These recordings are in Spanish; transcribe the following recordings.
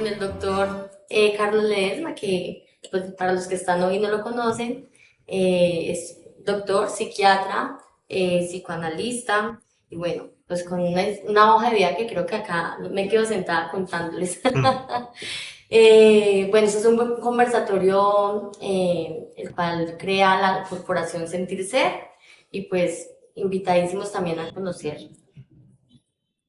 con el doctor Carlos Ledesma, que pues, para los que están hoy y no lo conocen, es doctor, psiquiatra, psicoanalista, y bueno, pues con una hoja de vida que creo que acá me quedo sentada contándoles. Bueno, este es un conversatorio el cual crea la Corporación Sentir Ser y pues invitadísimos también a conocer.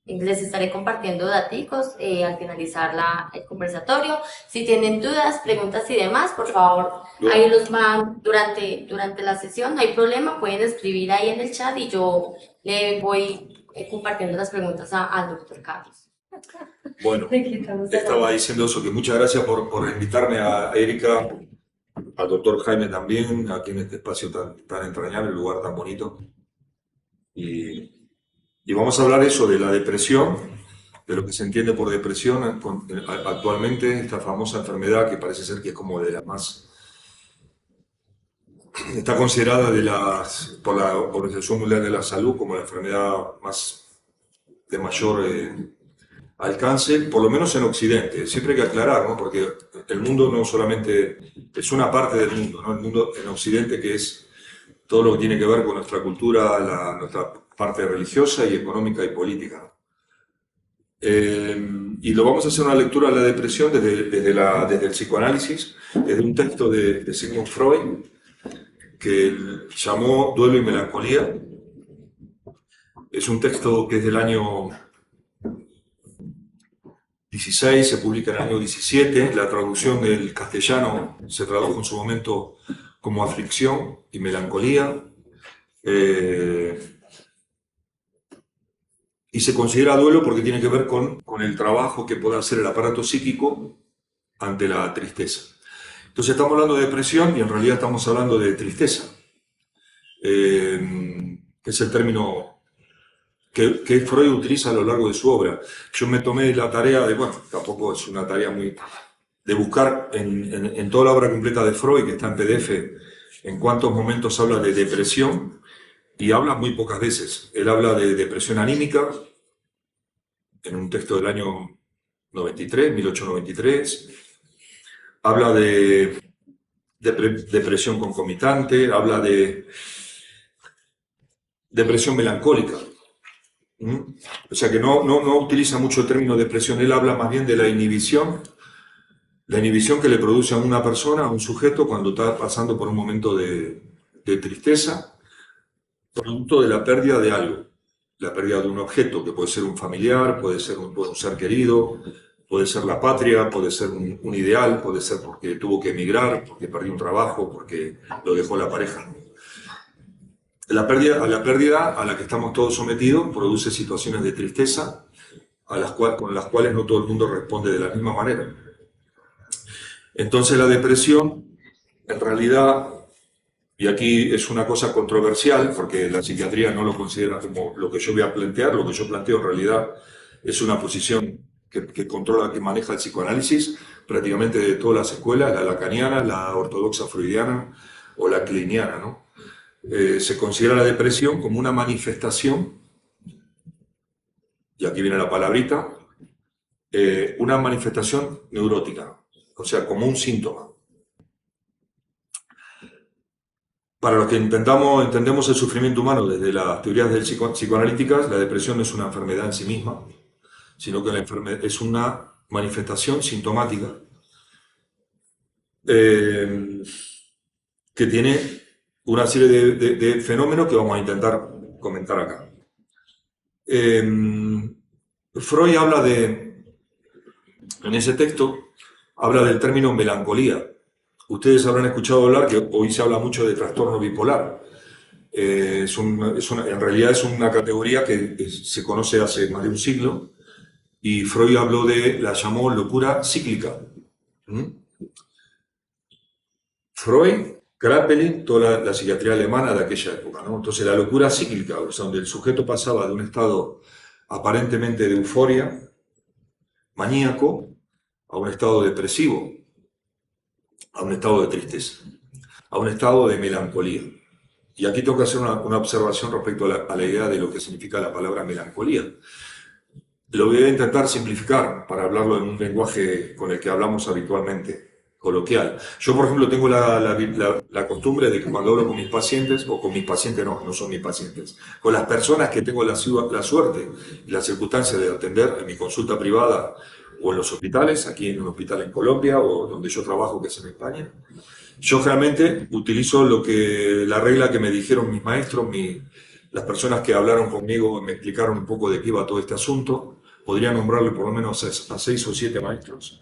Les estaré compartiendo daticos al finalizar el conversatorio. Si tienen dudas, preguntas y demás, por favor, ahí los van durante la sesión. No hay problema, pueden escribir ahí en el chat y yo le voy compartiendo las preguntas al doctor Carlos. Bueno, estaba diciendo eso, que muchas gracias por invitarme a Erika, al doctor Jaime también, aquí en este espacio tan entrañable, un lugar tan bonito. Y vamos a hablar eso de la depresión, de lo que se entiende por depresión actualmente, esta famosa enfermedad que parece ser que es como de las más... Está considerada por la Organización Mundial de la Salud como la enfermedad de mayor alcance, por lo menos en Occidente. Siempre hay que aclarar, ¿no? Porque el mundo no solamente es una parte del mundo, ¿no? El mundo en Occidente, que es todo lo que tiene que ver con nuestra cultura, nuestra parte religiosa y económica y política. Y lo vamos a hacer una lectura de la depresión desde el psicoanálisis, desde un texto de Sigmund Freud, que él llamó Duelo y Melancolía. Es un texto que es del año 16, se publica en el año 17, la traducción del castellano se tradujo en su momento como Aflicción y Melancolía, y se considera duelo porque tiene que ver con el trabajo que puede hacer el aparato psíquico ante la tristeza. Entonces estamos hablando de depresión y en realidad estamos hablando de tristeza, que es el término que Freud utiliza a lo largo de su obra. Yo me tomé la tarea bueno, tampoco es una tarea de buscar en toda la obra completa de Freud, que está en PDF, en cuántos momentos habla de depresión, y habla muy pocas veces. Él habla de depresión anímica, en un texto del año 1893, habla de depresión concomitante, habla de depresión melancólica. O sea que no utiliza mucho el término depresión, él habla más bien de la inhibición que le produce a una persona, a un sujeto, cuando está pasando por un momento de tristeza, producto de la pérdida de algo, la pérdida de un objeto, que puede ser un familiar, puede ser un ser querido, puede ser la patria, puede ser un ideal, puede ser porque tuvo que emigrar, porque perdió un trabajo, porque lo dejó la pareja. La pérdida a la que estamos todos sometidos produce situaciones de tristeza con las cuales no todo el mundo responde de la misma manera. Entonces la depresión, en realidad, y aquí es una cosa controversial, porque la psiquiatría no lo considera como lo que yo voy a plantear, lo que yo planteo en realidad es una posición que controla, que maneja el psicoanálisis prácticamente de todas las escuelas, la lacaniana, la ortodoxa freudiana o la kleiniana, ¿no? Se considera la depresión como una manifestación, y aquí viene la palabrita, una manifestación neurótica, o sea, como un síntoma. Para los que entendemos el sufrimiento humano desde las teorías psicoanalíticas, la depresión no es una enfermedad en sí misma, sino que es una manifestación sintomática que tiene una serie de fenómenos que vamos a intentar comentar acá. Freud habla en ese texto, habla del término melancolía. Ustedes habrán escuchado hablar que hoy se habla mucho de trastorno bipolar. En realidad es una categoría que se conoce hace más de un siglo, y Freud la llamó locura cíclica. Freud, Kraepelin, toda la psiquiatría alemana de aquella época, ¿no? Entonces la locura cíclica, o sea, donde el sujeto pasaba de un estado aparentemente de euforia, maníaco, a un estado depresivo, a un estado de tristeza, a un estado de melancolía. Y aquí tengo que hacer una observación respecto a la idea de lo que significa la palabra melancolía. Lo voy a intentar simplificar para hablarlo en un lenguaje con el que hablamos habitualmente, coloquial. Yo, por ejemplo, tengo la costumbre de que cuando hablo con mis pacientes, o con mis pacientes no, no son mis pacientes, con las personas que tengo la suerte y la circunstancia de atender en mi consulta privada o en los hospitales, aquí en un hospital en Colombia o donde yo trabajo, que es en España, yo realmente utilizo la regla que me dijeron mis maestros, las personas que hablaron conmigo me explicaron un poco de qué iba todo este asunto. Podría nombrarle por lo menos a 6 o 7 maestros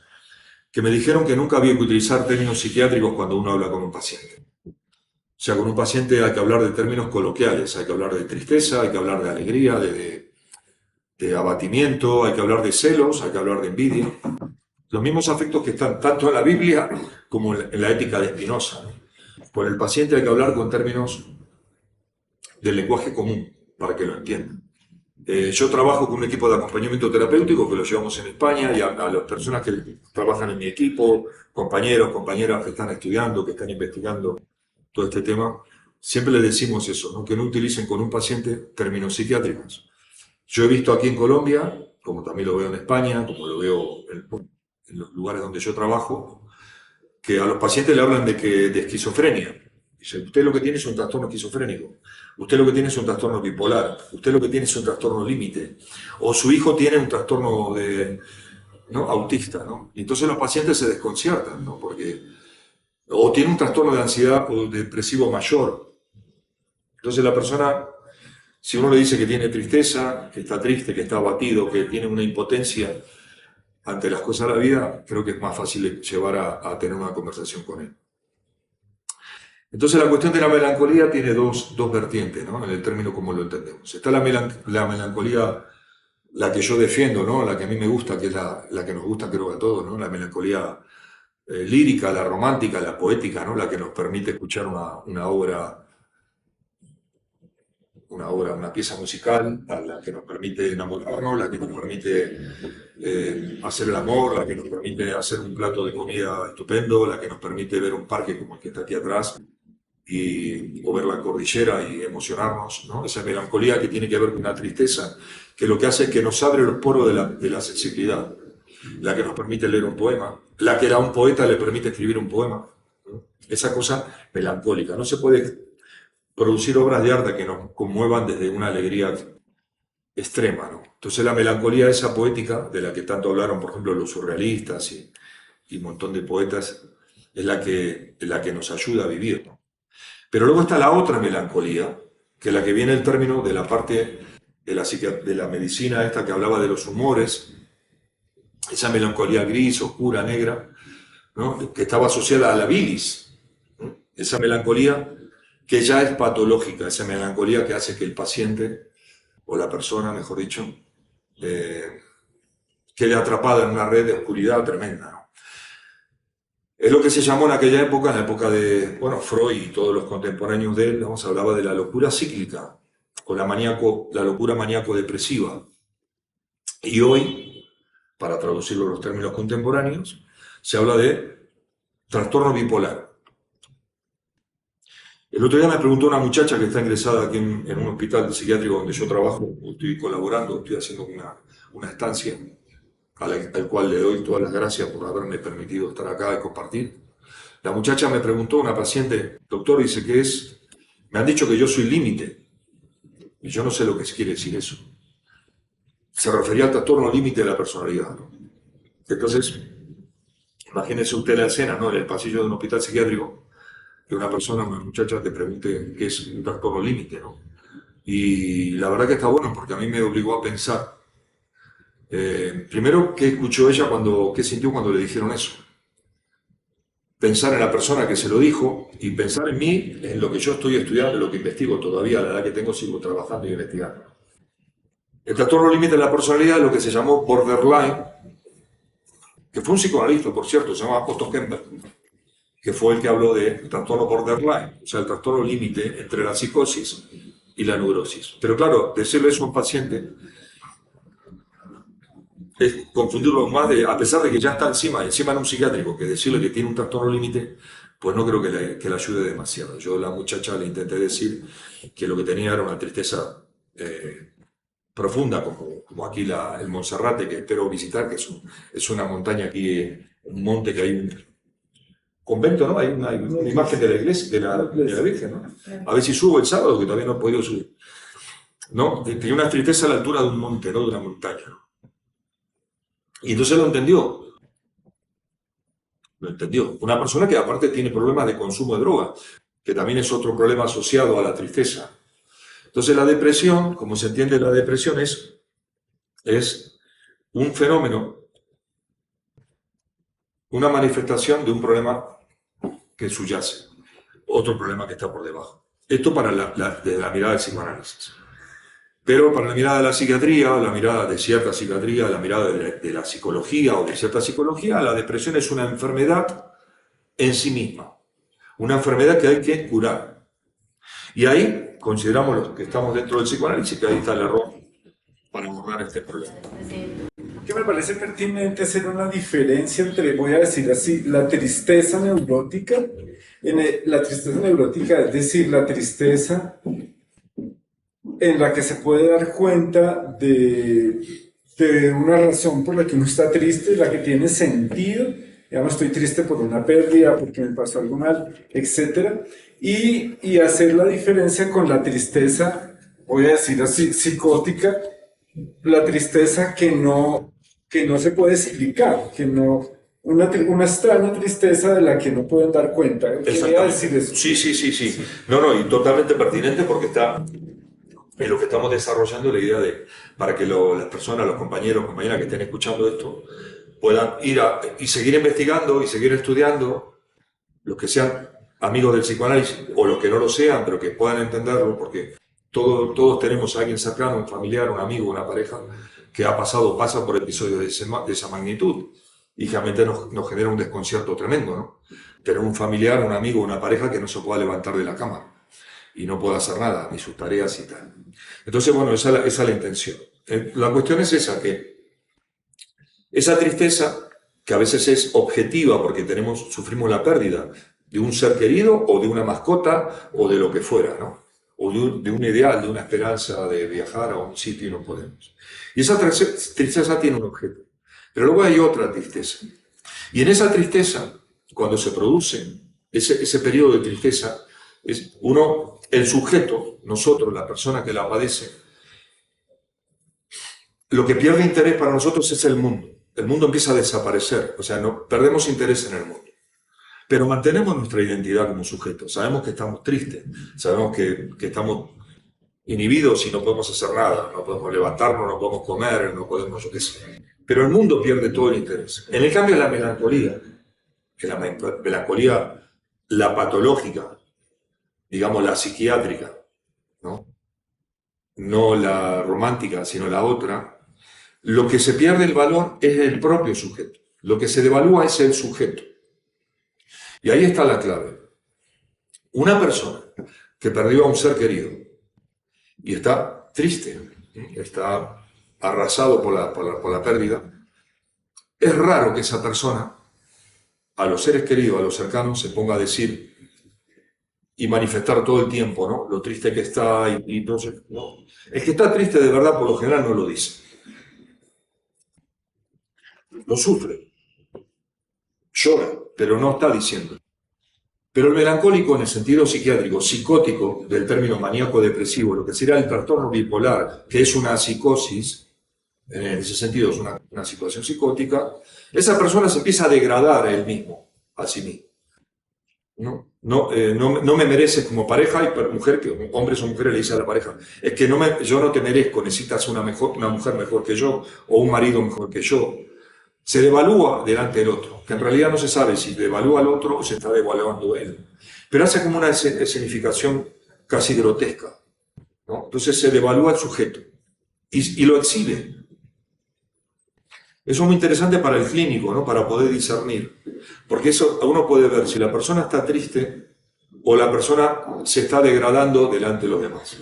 que me dijeron que nunca había que utilizar términos psiquiátricos cuando uno habla con un paciente. O sea, con un paciente hay que hablar de términos coloquiales, hay que hablar de tristeza, hay que hablar de alegría, de abatimiento, hay que hablar de celos, hay que hablar de envidia. Los mismos afectos que están tanto en la Biblia como en la ética de Spinoza. Con el paciente hay que hablar con términos del lenguaje común para que lo entiendan. Yo trabajo con un equipo de acompañamiento terapéutico que lo llevamos en España y a las personas que trabajan en mi equipo, compañeros, compañeras que están estudiando, que están investigando todo este tema, siempre les decimos eso, ¿no? Que no utilicen con un paciente términos psiquiátricos. Yo he visto aquí en Colombia, como también lo veo en España, como lo veo en los lugares donde yo trabajo, que a los pacientes le hablan de esquizofrenia. Dice, usted lo que tiene es un trastorno esquizofrénico, usted lo que tiene es un trastorno bipolar, usted lo que tiene es un trastorno límite, o su hijo tiene un trastorno ¿no? autista, ¿no? Y entonces los pacientes se desconciertan, ¿no? Porque, o tiene un trastorno de ansiedad o depresivo mayor. Entonces la persona, si uno le dice que tiene tristeza, que está triste, que está abatido, que tiene una impotencia ante las cosas de la vida, creo que es más fácil llevar a tener una conversación con él. Entonces la cuestión de la melancolía tiene dos vertientes, ¿no? En el término como lo entendemos. Está la melancolía, la que yo defiendo, ¿no? La que a mí me gusta, que es la que nos gusta creo a todos, ¿no? La melancolía lírica, la romántica, la poética, ¿no? La que nos permite escuchar una pieza musical, la que nos permite enamorarnos, la que nos permite hacer el amor, la que nos permite hacer un plato de comida estupendo, la que nos permite ver un parque como el que está aquí atrás o ver la cordillera y emocionarnos, ¿no? Esa melancolía que tiene que ver con una tristeza, que lo que hace es que nos abre los poros de la sensibilidad, la que nos permite leer un poema, la que a un poeta le permite escribir un poema, ¿no? Esa cosa melancólica. No se puede producir obras de arte que nos conmuevan desde una alegría extrema, ¿no? Entonces la melancolía esa poética, de la que tanto hablaron, por ejemplo, los surrealistas y un montón de poetas, es la que nos ayuda a vivir, ¿no? Pero luego está la otra melancolía, que es la que viene el término de la parte de la medicina esta que hablaba de los humores, esa melancolía gris, oscura, negra, ¿no? Que estaba asociada a la bilis, ¿no? Esa melancolía que ya es patológica, esa melancolía que hace que el paciente, o la persona, mejor dicho, quede atrapada en una red de oscuridad tremenda, ¿no? Es lo que se llamó en aquella época, en la época de, bueno, Freud y todos los contemporáneos de él, ¿no? Se hablaba de la locura cíclica, o la locura maníaco-depresiva. Y hoy, para traducirlo en los términos contemporáneos, se habla de trastorno bipolar. El otro día me preguntó una muchacha que está ingresada aquí en un hospital psiquiátrico donde yo trabajo, estoy colaborando, estoy haciendo una estancia, al cual le doy todas las gracias por haberme permitido estar acá y compartir. La muchacha me preguntó, una paciente, doctor, dice que me han dicho que yo soy límite, y yo no sé lo que quiere decir eso. Se refería al trastorno límite de la personalidad, ¿no? Entonces, imagínese usted la escena, ¿no? En el pasillo de un hospital psiquiátrico, que una muchacha te pregunte qué es un trastorno límite, ¿no? Y la verdad que está bueno porque a mí me obligó a pensar. Primero, ¿qué escuchó ella qué sintió cuando le dijeron eso? Pensar en la persona que se lo dijo y pensar en mí, en lo que yo estoy estudiando, en lo que investigo todavía, a la edad que tengo sigo trabajando y investigando. El trastorno límite de la personalidad es lo que se llamó borderline, que fue un psicoanalista, por cierto, se llama Otto Kemper, que fue el que habló de trastorno borderline, o sea, el trastorno límite entre la psicosis y la neurosis. Pero claro, decirle eso a un paciente es confundirlo más, a pesar de que ya está encima en un psiquiátrico, que decirle que tiene un trastorno límite, pues no creo que le ayude demasiado. Yo a la muchacha le intenté decir que lo que tenía era una tristeza profunda, como aquí el Monserrate, que espero visitar, que es una montaña aquí, un monte que hay un convento, ¿no? Hay una imagen de la iglesia, de la Virgen, ¿no? A ver si subo el sábado, que todavía no he podido subir. ¿No? Tenía una tristeza a la altura de un monte, ¿no? De una montaña, ¿no? Y entonces lo entendió. Lo entendió. Una persona que aparte tiene problemas de consumo de droga, que también es otro problema asociado a la tristeza. Entonces la depresión, como se entiende la depresión, es un fenómeno, una manifestación de un problema que subyace, otro problema que está por debajo. Esto desde la mirada del psicoanálisis. Pero para la mirada de la psiquiatría, la mirada de cierta psiquiatría, la mirada de la psicología o de cierta psicología, la depresión es una enfermedad en sí misma, una enfermedad que hay que curar. Y ahí consideramos los que estamos dentro del psicoanálisis que ahí está el error para abordar este problema. Que me parece pertinente hacer una diferencia entre, voy a decir así, la tristeza neurótica. La tristeza neurótica, es decir, la tristeza en la que se puede dar cuenta de una razón por la que uno está triste, la que tiene sentido. Digamos, estoy triste por una pérdida, porque me pasó algo mal, etc. Y hacer la diferencia con la tristeza, voy a decir así, psicótica, la tristeza que no se puede explicar, que no, una extraña tristeza de la que no pueden dar cuenta. Quería decir eso. Sí. No, y totalmente pertinente porque está en lo que estamos desarrollando la idea de, para que las personas, los compañeros, compañeras que estén escuchando esto, puedan ir y seguir investigando y seguir estudiando, los que sean amigos del psicoanálisis o los que no lo sean, pero que puedan entenderlo, porque todos tenemos a alguien cercano, un familiar, un amigo, una pareja, que pasa por episodios de esa magnitud y realmente nos genera un desconcierto tremendo, ¿no? Tener un familiar, un amigo, una pareja que no se pueda levantar de la cama y no pueda hacer nada, ni sus tareas y tal. Entonces, bueno, esa es la intención. La cuestión es esa, que esa tristeza, que a veces es objetiva porque sufrimos la pérdida de un ser querido o de una mascota o de lo que fuera, ¿no? O de un ideal, de una esperanza de viajar a un sitio y no podemos. Y esa tristeza tiene un objeto. Pero luego hay otra tristeza. Y en esa tristeza, cuando se produce ese periodo de tristeza, el sujeto, nosotros, la persona que la padece, lo que pierde interés para nosotros es el mundo. El mundo empieza a desaparecer, o sea, perdemos interés en el mundo. Pero mantenemos nuestra identidad como sujetos. Sabemos que estamos tristes, sabemos que estamos inhibidos y no podemos hacer nada, no podemos levantarnos, no podemos comer, no podemos, yo qué sé. Pero el mundo pierde todo el interés. En el cambio, la melancolía, la patológica, digamos la psiquiátrica, no la romántica, sino la otra, lo que se pierde el valor es el propio sujeto. Lo que se devalúa es el sujeto. Y ahí está la clave. Una persona que perdió a un ser querido y está triste, está arrasado por la pérdida, es raro que esa persona, a los seres queridos, a los cercanos, se ponga a decir y manifestar todo el tiempo, ¿no? Lo triste que está y entonces, no. El que está triste de verdad, por lo general, no lo dice. Lo sufre, llora, pero no está diciendo. Pero el melancólico, en el sentido psiquiátrico, psicótico, del término maníaco-depresivo, lo que sería el trastorno bipolar, que es una psicosis, en ese sentido es una situación psicótica, esa persona se empieza a degradar a él mismo, a sí mismo. No me mereces como pareja, y mujer, que hombres o mujeres le dicen a la pareja, es que yo no te merezco, necesitas una mujer mejor que yo, o un marido mejor que yo. Se devalúa delante del otro, que en realidad no se sabe si devalúa al otro o se está devaluando él. Pero hace como una escenificación casi grotesca, ¿no? Entonces se devalúa el sujeto y lo exhibe. Eso es muy interesante para el clínico, ¿no? Para poder discernir. Porque eso uno puede ver si la persona está triste o la persona se está degradando delante de los demás.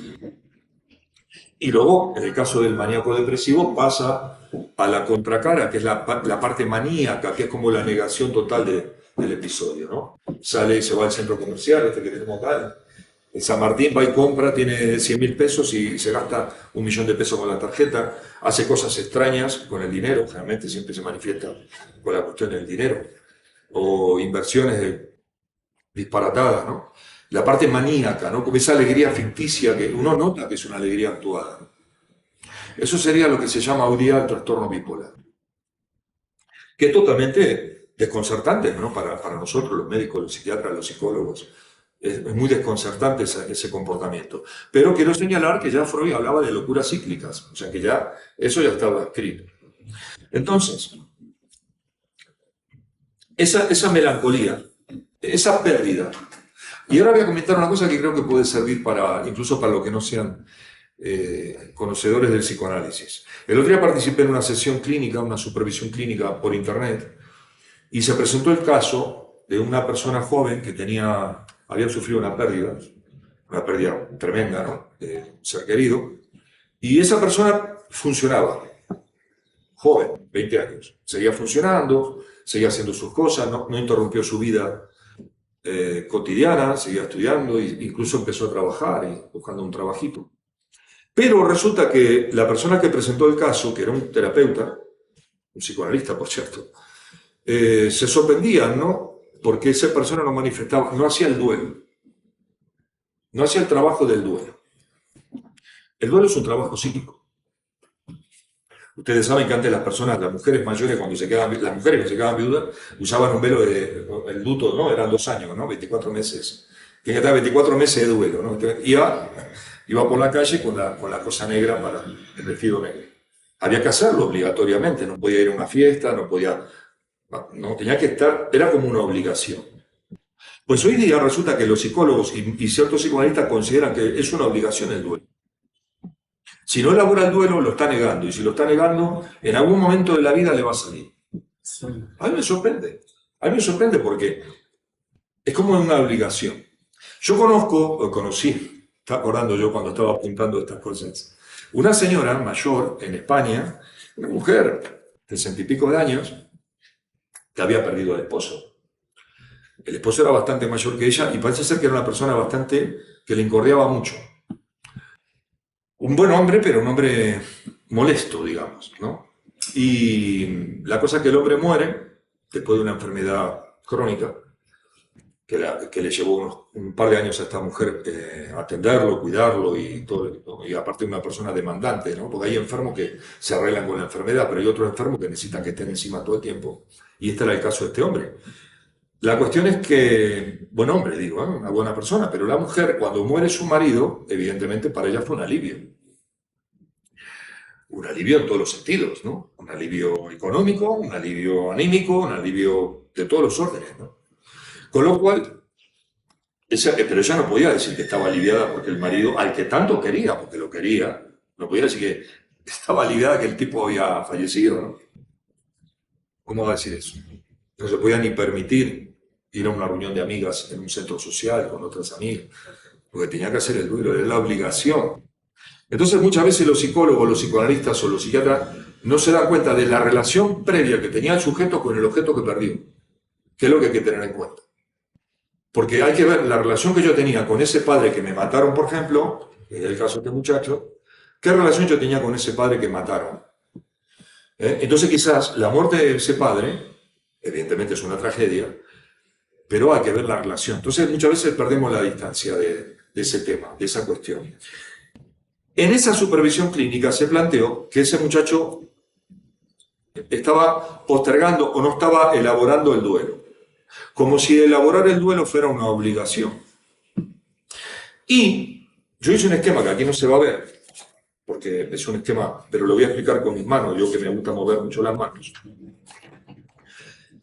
Y luego, en el caso del maníaco depresivo, pasa a la contracara, que es la parte maníaca, que es como la negación total del episodio, ¿no? Sale y se va al centro comercial, que tenemos acá, San Martín va y compra, tiene 100.000 pesos y se gasta 1.000.000 de pesos con la tarjeta, hace cosas extrañas con el dinero, generalmente siempre se manifiesta con la cuestión del dinero, o inversiones disparatadas, ¿no? La parte maníaca, ¿no? Como esa alegría ficticia que uno nota que es una alegría actuada. Eso sería lo que se llama hoy día el trastorno bipolar, que es totalmente desconcertante, ¿no? Para nosotros, los médicos, los psiquiatras, los psicólogos. Es muy desconcertante ese comportamiento. Pero quiero señalar que ya Freud hablaba de locuras cíclicas, o sea que ya eso ya estaba escrito. Entonces, esa melancolía, esa pérdida. Y ahora voy a comentar una cosa que creo que puede servir incluso para los que no sean conocedores del psicoanálisis. El otro día participé en una sesión clínica, una supervisión clínica por internet, y se presentó el caso de una persona joven que había sufrido una pérdida tremenda, ¿no? De un ser querido, y esa persona funcionaba, joven, 20 años, seguía funcionando, seguía haciendo sus cosas, no interrumpió su vida cotidiana, seguía estudiando, e incluso empezó a trabajar y buscando un trabajito. Pero resulta que la persona que presentó el caso, que era un terapeuta, un psicoanalista, por cierto, se sorprendían, ¿no? Porque esa persona no manifestaba, no hacía el duelo, no hacía el trabajo del duelo. El duelo es un trabajo psíquico. Ustedes saben que antes las mujeres mayores, las mujeres que se quedaban viudas, usaban un velo el luto, ¿no? Eran 2 años, ¿no? 24 meses. Tenía que estar 24 meses de duelo, ¿no? Iba por la calle con la cosa negra para el vestido negro. Había que hacerlo obligatoriamente, no podía ir a una fiesta, no tenía que estar, era como una obligación. Pues hoy día resulta que los psicólogos y ciertos psicoanalistas consideran que es una obligación el duelo. Si no elabora el duelo, lo está negando, y si lo está negando, en algún momento de la vida le va a salir. Sí. A mí me sorprende porque es como una obligación. Yo conocí, estaba acordando yo cuando estaba apuntando estas cosas, una señora mayor en España, una mujer de 60 y pico de años, que había perdido al esposo. El esposo era bastante mayor que ella y parece ser que era una persona que le incordiaba mucho. Un buen hombre, pero un hombre molesto, digamos, ¿no? Y la cosa es que el hombre muere después de una enfermedad crónica que le llevó un par de años a esta mujer atenderlo, cuidarlo y todo, y aparte una persona demandante, ¿no? Porque hay enfermos que se arreglan con la enfermedad, pero hay otros enfermos que necesitan que estén encima todo el tiempo. Y este era el caso de este hombre. La cuestión es que, buen hombre, digo, ¿eh? Una buena persona, pero la mujer, cuando muere su marido, evidentemente para ella fue un alivio. Un alivio en todos los sentidos, ¿no? Un alivio económico, un alivio anímico, un alivio de todos los órdenes, ¿no? Con lo cual, pero ella no podía decir que estaba aliviada porque el marido, al que tanto quería, porque lo quería, no podía decir que estaba aliviada que el tipo había fallecido, ¿no? ¿Cómo va a decir eso? No se podía ni permitir ir a una reunión de amigas en un centro social con otras amigas, porque tenía que hacer el duelo, era la obligación. Entonces muchas veces los psicólogos, los psicoanalistas o los psiquiatras no se dan cuenta de la relación previa que tenía el sujeto con el objeto que perdió, que es lo que hay que tener en cuenta. Porque hay que ver la relación que yo tenía con ese padre que me mataron, por ejemplo, que es el caso de este muchacho, qué relación yo tenía con ese padre que mataron. Entonces quizás la muerte de ese padre, evidentemente es una tragedia, pero hay que ver la relación. Entonces muchas veces perdemos la distancia de ese tema, de esa cuestión. En esa supervisión clínica se planteó que ese muchacho estaba postergando o no estaba elaborando el duelo, como si elaborar el duelo fuera una obligación. Y yo hice un esquema que aquí no se va a ver, porque es un esquema, pero lo voy a explicar con mis manos, yo que me gusta mover mucho las manos.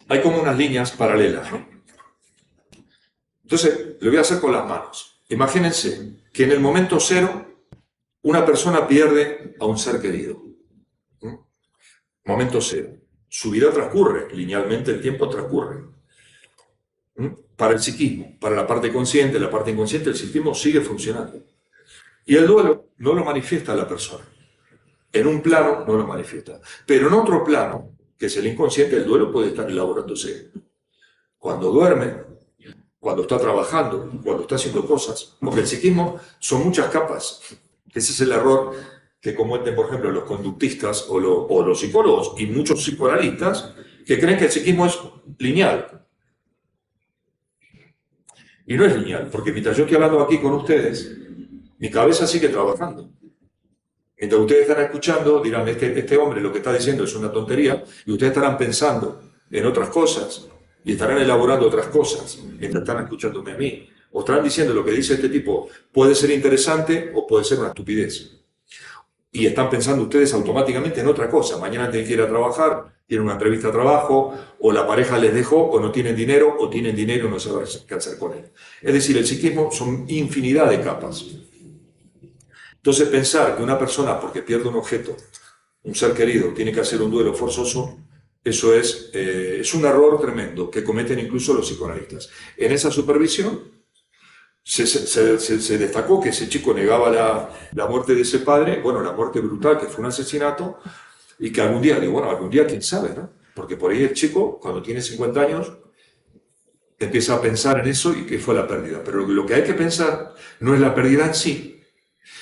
Hay como unas líneas paralelas, ¿no? Entonces, lo voy a hacer con las manos. Imagínense que en el momento cero una persona pierde a un ser querido. Momento cero. Su vida transcurre, linealmente el tiempo transcurre. Para el psiquismo, para la parte consciente, la parte inconsciente, el psiquismo sigue funcionando. Y el duelo no lo manifiesta la persona. En un plano no lo manifiesta. Pero en otro plano, que es el inconsciente, el duelo puede estar elaborándose. Cuando duerme, cuando está trabajando, cuando está haciendo cosas, porque el psiquismo son muchas capas. Ese es el error que cometen, por ejemplo, los conductistas o los psicólogos y muchos psicoanalistas que creen que el psiquismo es lineal. Y no es lineal, porque mientras yo estoy hablando aquí con ustedes, mi cabeza sigue trabajando. Mientras ustedes están escuchando, dirán, este hombre lo que está diciendo es una tontería, y ustedes estarán pensando en otras cosas, y estarán elaborando otras cosas, mientras están escuchándome a mí. O estarán diciendo lo que dice este tipo puede ser interesante o puede ser una estupidez. Y están pensando ustedes automáticamente en otra cosa. Mañana tienen que ir a trabajar, tienen una entrevista de trabajo, o la pareja les dejó, o no tienen dinero, o tienen dinero y no saben qué hacer con él. Es decir, el psiquismo son infinidad de capas. Entonces pensar que una persona, porque pierde un objeto, un ser querido, tiene que hacer un duelo forzoso, eso es un error tremendo que cometen incluso los psicoanalistas. En esa supervisión se destacó que ese chico negaba la muerte de ese padre, bueno, la muerte brutal, que fue un asesinato, y que algún día, digo, bueno, algún día quién sabe, ¿no? Porque por ahí el chico, cuando tiene 50 años, empieza a pensar en eso y que fue la pérdida. Pero lo que hay que pensar no es la pérdida en sí,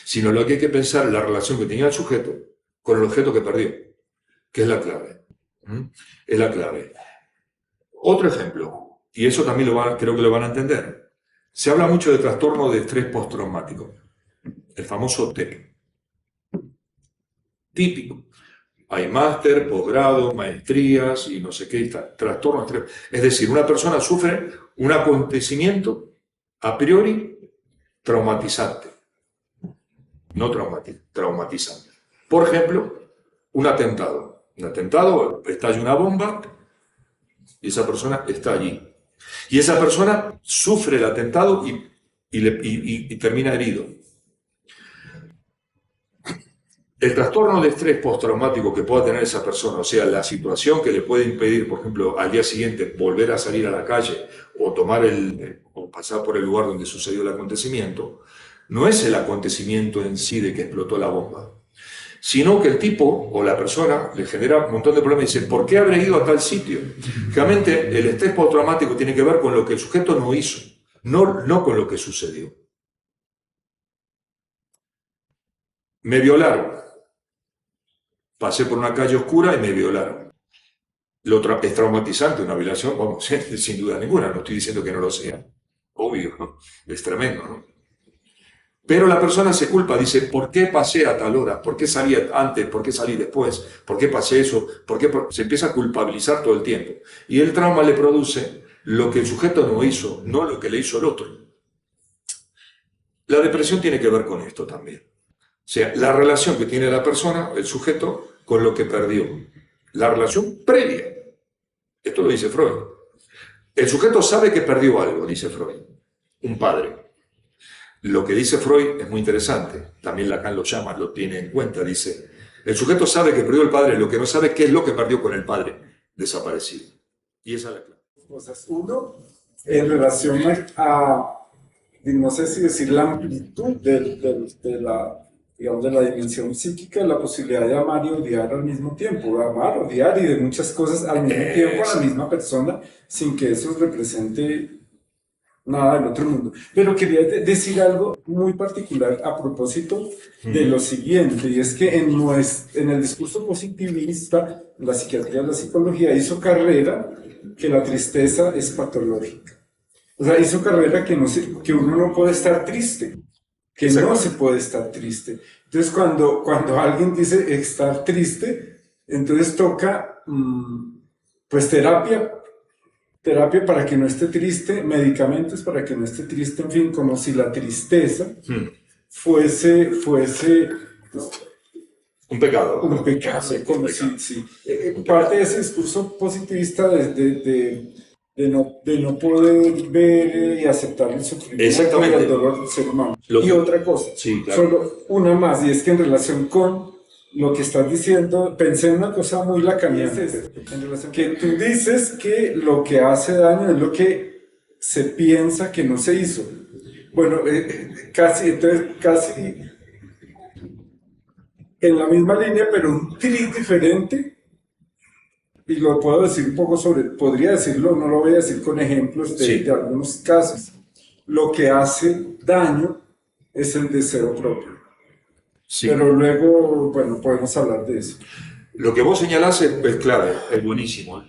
sino lo que hay que pensar es la relación que tenía el sujeto con el objeto que perdió, que es la clave. Es la clave. Otro ejemplo, y eso también creo que lo van a entender. Se habla mucho de trastorno de estrés postraumático, el famoso TEP. Típico. Hay máster, posgrado, maestrías y no sé qué, trastorno de estrés. Es decir, una persona sufre un acontecimiento a priori traumatizante. No traumatizante. Por ejemplo, un atentado. Un atentado, estalla una bomba y esa persona está allí. Y esa persona sufre el atentado y termina herido. El trastorno de estrés postraumático que pueda tener esa persona, o sea, la situación que le puede impedir, por ejemplo, al día siguiente volver a salir a la calle o o pasar por el lugar donde sucedió el acontecimiento, no es el acontecimiento en sí de que explotó la bomba, sino que el tipo o la persona le genera un montón de problemas y dice, ¿por qué habré ido a tal sitio? Realmente el estrés postraumático tiene que ver con lo que el sujeto no hizo, no con lo que sucedió. Me violaron. Pasé por una calle oscura y me violaron. Es traumatizante una violación, vamos, sin duda ninguna, no estoy diciendo que no lo sea. Obvio, ¿no? Es tremendo, ¿no? Pero la persona se culpa, dice, ¿por qué pasé a tal hora? ¿Por qué salí antes? ¿Por qué salí después? ¿Por qué pasé eso? Se empieza a culpabilizar todo el tiempo. Y el trauma le produce lo que el sujeto no hizo, no lo que le hizo el otro. La depresión tiene que ver con esto también. O sea, la relación que tiene la persona, el sujeto, con lo que perdió. La relación previa. Esto lo dice Freud. El sujeto sabe que perdió algo, dice Freud. Un padre. Lo que dice Freud es muy interesante. También Lacan lo llama, lo tiene en cuenta. Dice, el sujeto sabe que perdió el padre, lo que no sabe qué es lo que perdió con el padre desaparecido. Y esa es la clave. Cosas. Uno, en relación no sé si decir la amplitud de la dimensión psíquica, la posibilidad de amar y odiar al mismo tiempo, amar, odiar y de muchas cosas al mismo tiempo a la misma persona, sin que eso represente nada del otro mundo. Pero quería decir algo muy particular a propósito de lo siguiente, y es que en el discurso positivista, la psiquiatría y la psicología hizo carrera que la tristeza es patológica. O sea, hizo carrera que uno no puede estar triste, que no se puede estar triste. Entonces, cuando alguien dice estar triste, entonces toca, pues, terapia para que no esté triste, medicamentos para que no esté triste, en fin, como si la tristeza fuese un pecado. Un pecado, como si parte de ese discurso positivista de no poder ver y aceptar el sufrimiento y el dolor del ser humano. Y otra cosa, sí, claro. Solo una más, y es que en relación con lo que estás diciendo, pensé en una cosa muy lacaniana, que tú dices que lo que hace daño es lo que se piensa que no se hizo. Bueno, casi en la misma línea, pero un tris diferente, y lo puedo decir un poco sobre, podría decirlo, no lo voy a decir con ejemplos Sí. de algunos casos. Lo que hace daño es el deseo propio. Sí. Pero luego, bueno, podemos hablar de eso. Lo que vos señalás es clave, es buenísimo.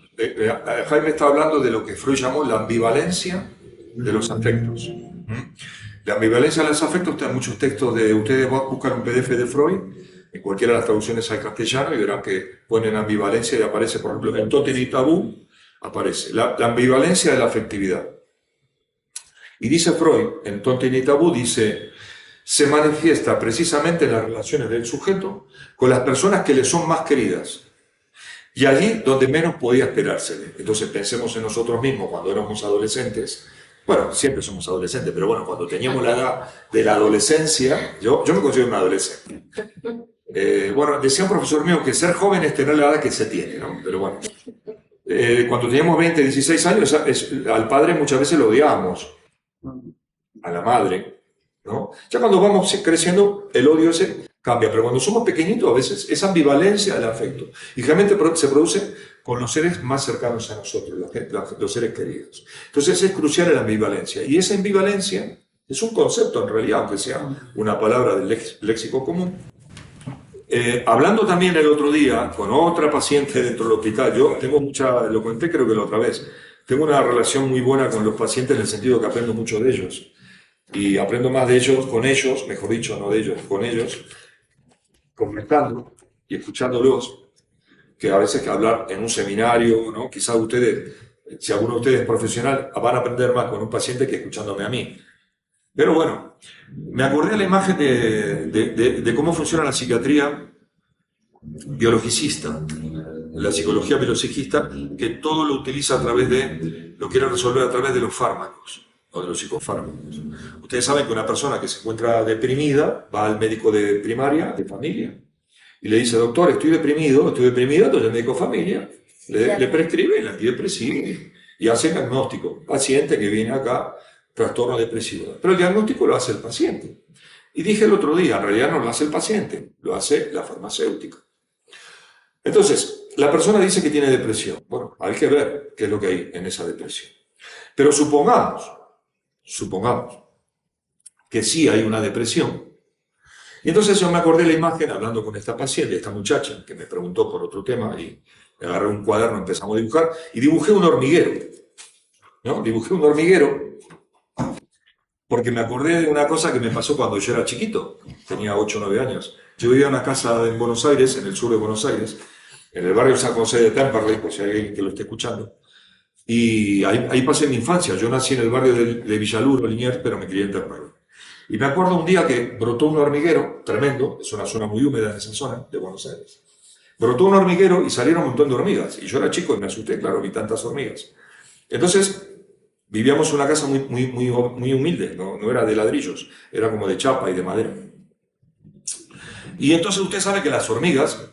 Jaime está hablando de lo que Freud llamó la ambivalencia de los afectos. ¿Mm? La ambivalencia de los afectos está en muchos textos de... Ustedes buscan un PDF de Freud, en cualquiera de las traducciones al castellano, y verán que ponen ambivalencia y aparece, por ejemplo, en Totem y Tabú, aparece la ambivalencia de la afectividad. Y dice Freud, en Totem y Tabú, dice... se manifiesta precisamente en las relaciones del sujeto con las personas que le son más queridas y allí donde menos podía esperársele. Entonces pensemos en nosotros mismos cuando éramos adolescentes. Bueno, siempre somos adolescentes, pero bueno, cuando teníamos la edad de la adolescencia, yo me considero un adolescente. Bueno, decía un profesor mío que ser joven es tener la edad que se tiene, ¿no? Pero bueno, cuando teníamos 20, 16 años, al padre muchas veces lo odiábamos, a la madre, ¿no? Ya cuando vamos creciendo, el odio ese cambia, pero cuando somos pequeñitos a veces es ambivalencia del afecto y realmente se produce con los seres más cercanos a nosotros, los seres queridos. Entonces es crucial la ambivalencia y esa ambivalencia es un concepto en realidad, aunque sea una palabra del léxico común. Hablando también el otro día con otra paciente dentro del hospital, yo tengo lo conté creo que la otra vez, tengo una relación muy buena con los pacientes en el sentido que aprendo mucho de ellos. Y aprendo más de ellos, con ellos, mejor dicho, no de ellos, con ellos, comentando y escuchándolos, que a veces que hablar en un seminario, ¿no? Quizás ustedes, si alguno de ustedes es profesional, van a aprender más con un paciente que escuchándome a mí. Pero bueno, me acordé de la imagen de cómo funciona la psiquiatría biologicista, la psicología biologicista, que todo lo utiliza a través lo quiere resolver a través de los fármacos o de los psicofármacos. Ustedes saben que una persona que se encuentra deprimida va al médico de primaria, de familia, y le dice, doctor, estoy deprimido, entonces el médico de familia le prescribe el antidepresivo y hace el diagnóstico. Paciente que viene acá, trastorno depresivo. Pero el diagnóstico lo hace el paciente. Y dije el otro día, en realidad no lo hace el paciente, lo hace la farmacéutica. Entonces, la persona dice que tiene depresión. Bueno, hay que ver qué es lo que hay en esa depresión. Pero supongamos que sí hay una depresión. Y entonces yo me acordé de la imagen hablando con esta paciente, esta muchacha, que me preguntó por otro tema, y agarré un cuaderno, empezamos a dibujar, y dibujé un hormiguero, ¿no? Dibujé un hormiguero, porque me acordé de una cosa que me pasó cuando yo era chiquito, tenía 8 o 9 años. Yo vivía en una casa en Buenos Aires, en el sur de Buenos Aires, en el barrio San José de Temperley, por si hay alguien que lo esté escuchando. Y ahí pasé mi infancia. Yo nací en el barrio de Villaluro, Liniers, pero me crié en Temperley. Y me acuerdo un día que brotó un hormiguero tremendo, es una zona muy húmeda en esa zona de Buenos Aires. Brotó un hormiguero y salieron un montón de hormigas. Y yo era chico y me asusté, claro, vi tantas hormigas. Entonces, vivíamos en una casa muy humilde, no era de ladrillos, era como de chapa y de madera. Y entonces usted sabe que las hormigas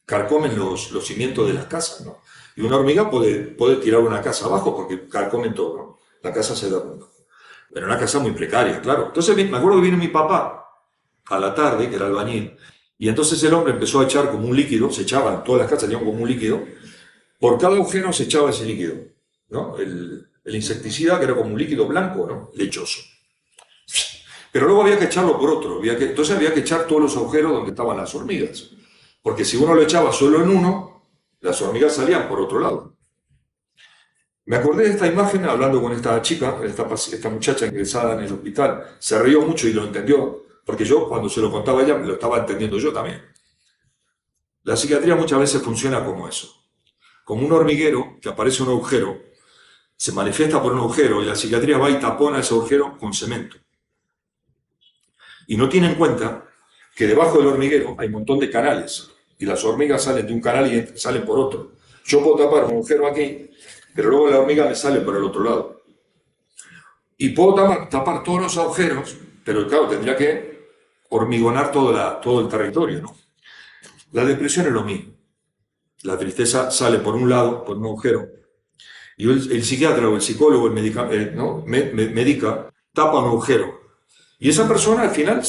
carcomen los cimientos de las casas, ¿no? Y una hormiga puede tirar una casa abajo porque carcomen todo, ¿no? La casa se derrumba. Pero una casa muy precaria, claro. Entonces me acuerdo que vino mi papá a la tarde, que era albañil, y entonces el hombre empezó a echar como un líquido, se echaban, todas las casas tenían como un líquido, por cada agujero se echaba ese líquido, ¿no? El insecticida, que era como un líquido blanco, ¿no? Lechoso. Pero luego había que echarlo por otro, entonces había que echar todos los agujeros donde estaban las hormigas. Porque si uno lo echaba solo en uno, las hormigas salían por otro lado. Me acordé de esta imagen hablando con esta chica, esta muchacha ingresada en el hospital. Se rió mucho y lo entendió, porque yo cuando se lo contaba a ella, lo estaba entendiendo yo también. La psiquiatría muchas veces funciona como eso. Como un hormiguero que aparece un agujero, se manifiesta por un agujero y la psiquiatría va y tapona ese agujero con cemento. Y no tiene en cuenta que debajo del hormiguero hay un montón de canales y las hormigas salen de un canal y salen por otro. Yo puedo tapar un agujero aquí, pero luego la hormiga me sale por el otro lado. Y puedo tapar todos los agujeros, pero claro, tendría que hormigonar todo el territorio, ¿no? La depresión es lo mismo. La tristeza sale por un lado, por un agujero, y el psiquiatra o el psicólogo, ¿no? medica, tapa un agujero. Y esa persona al final,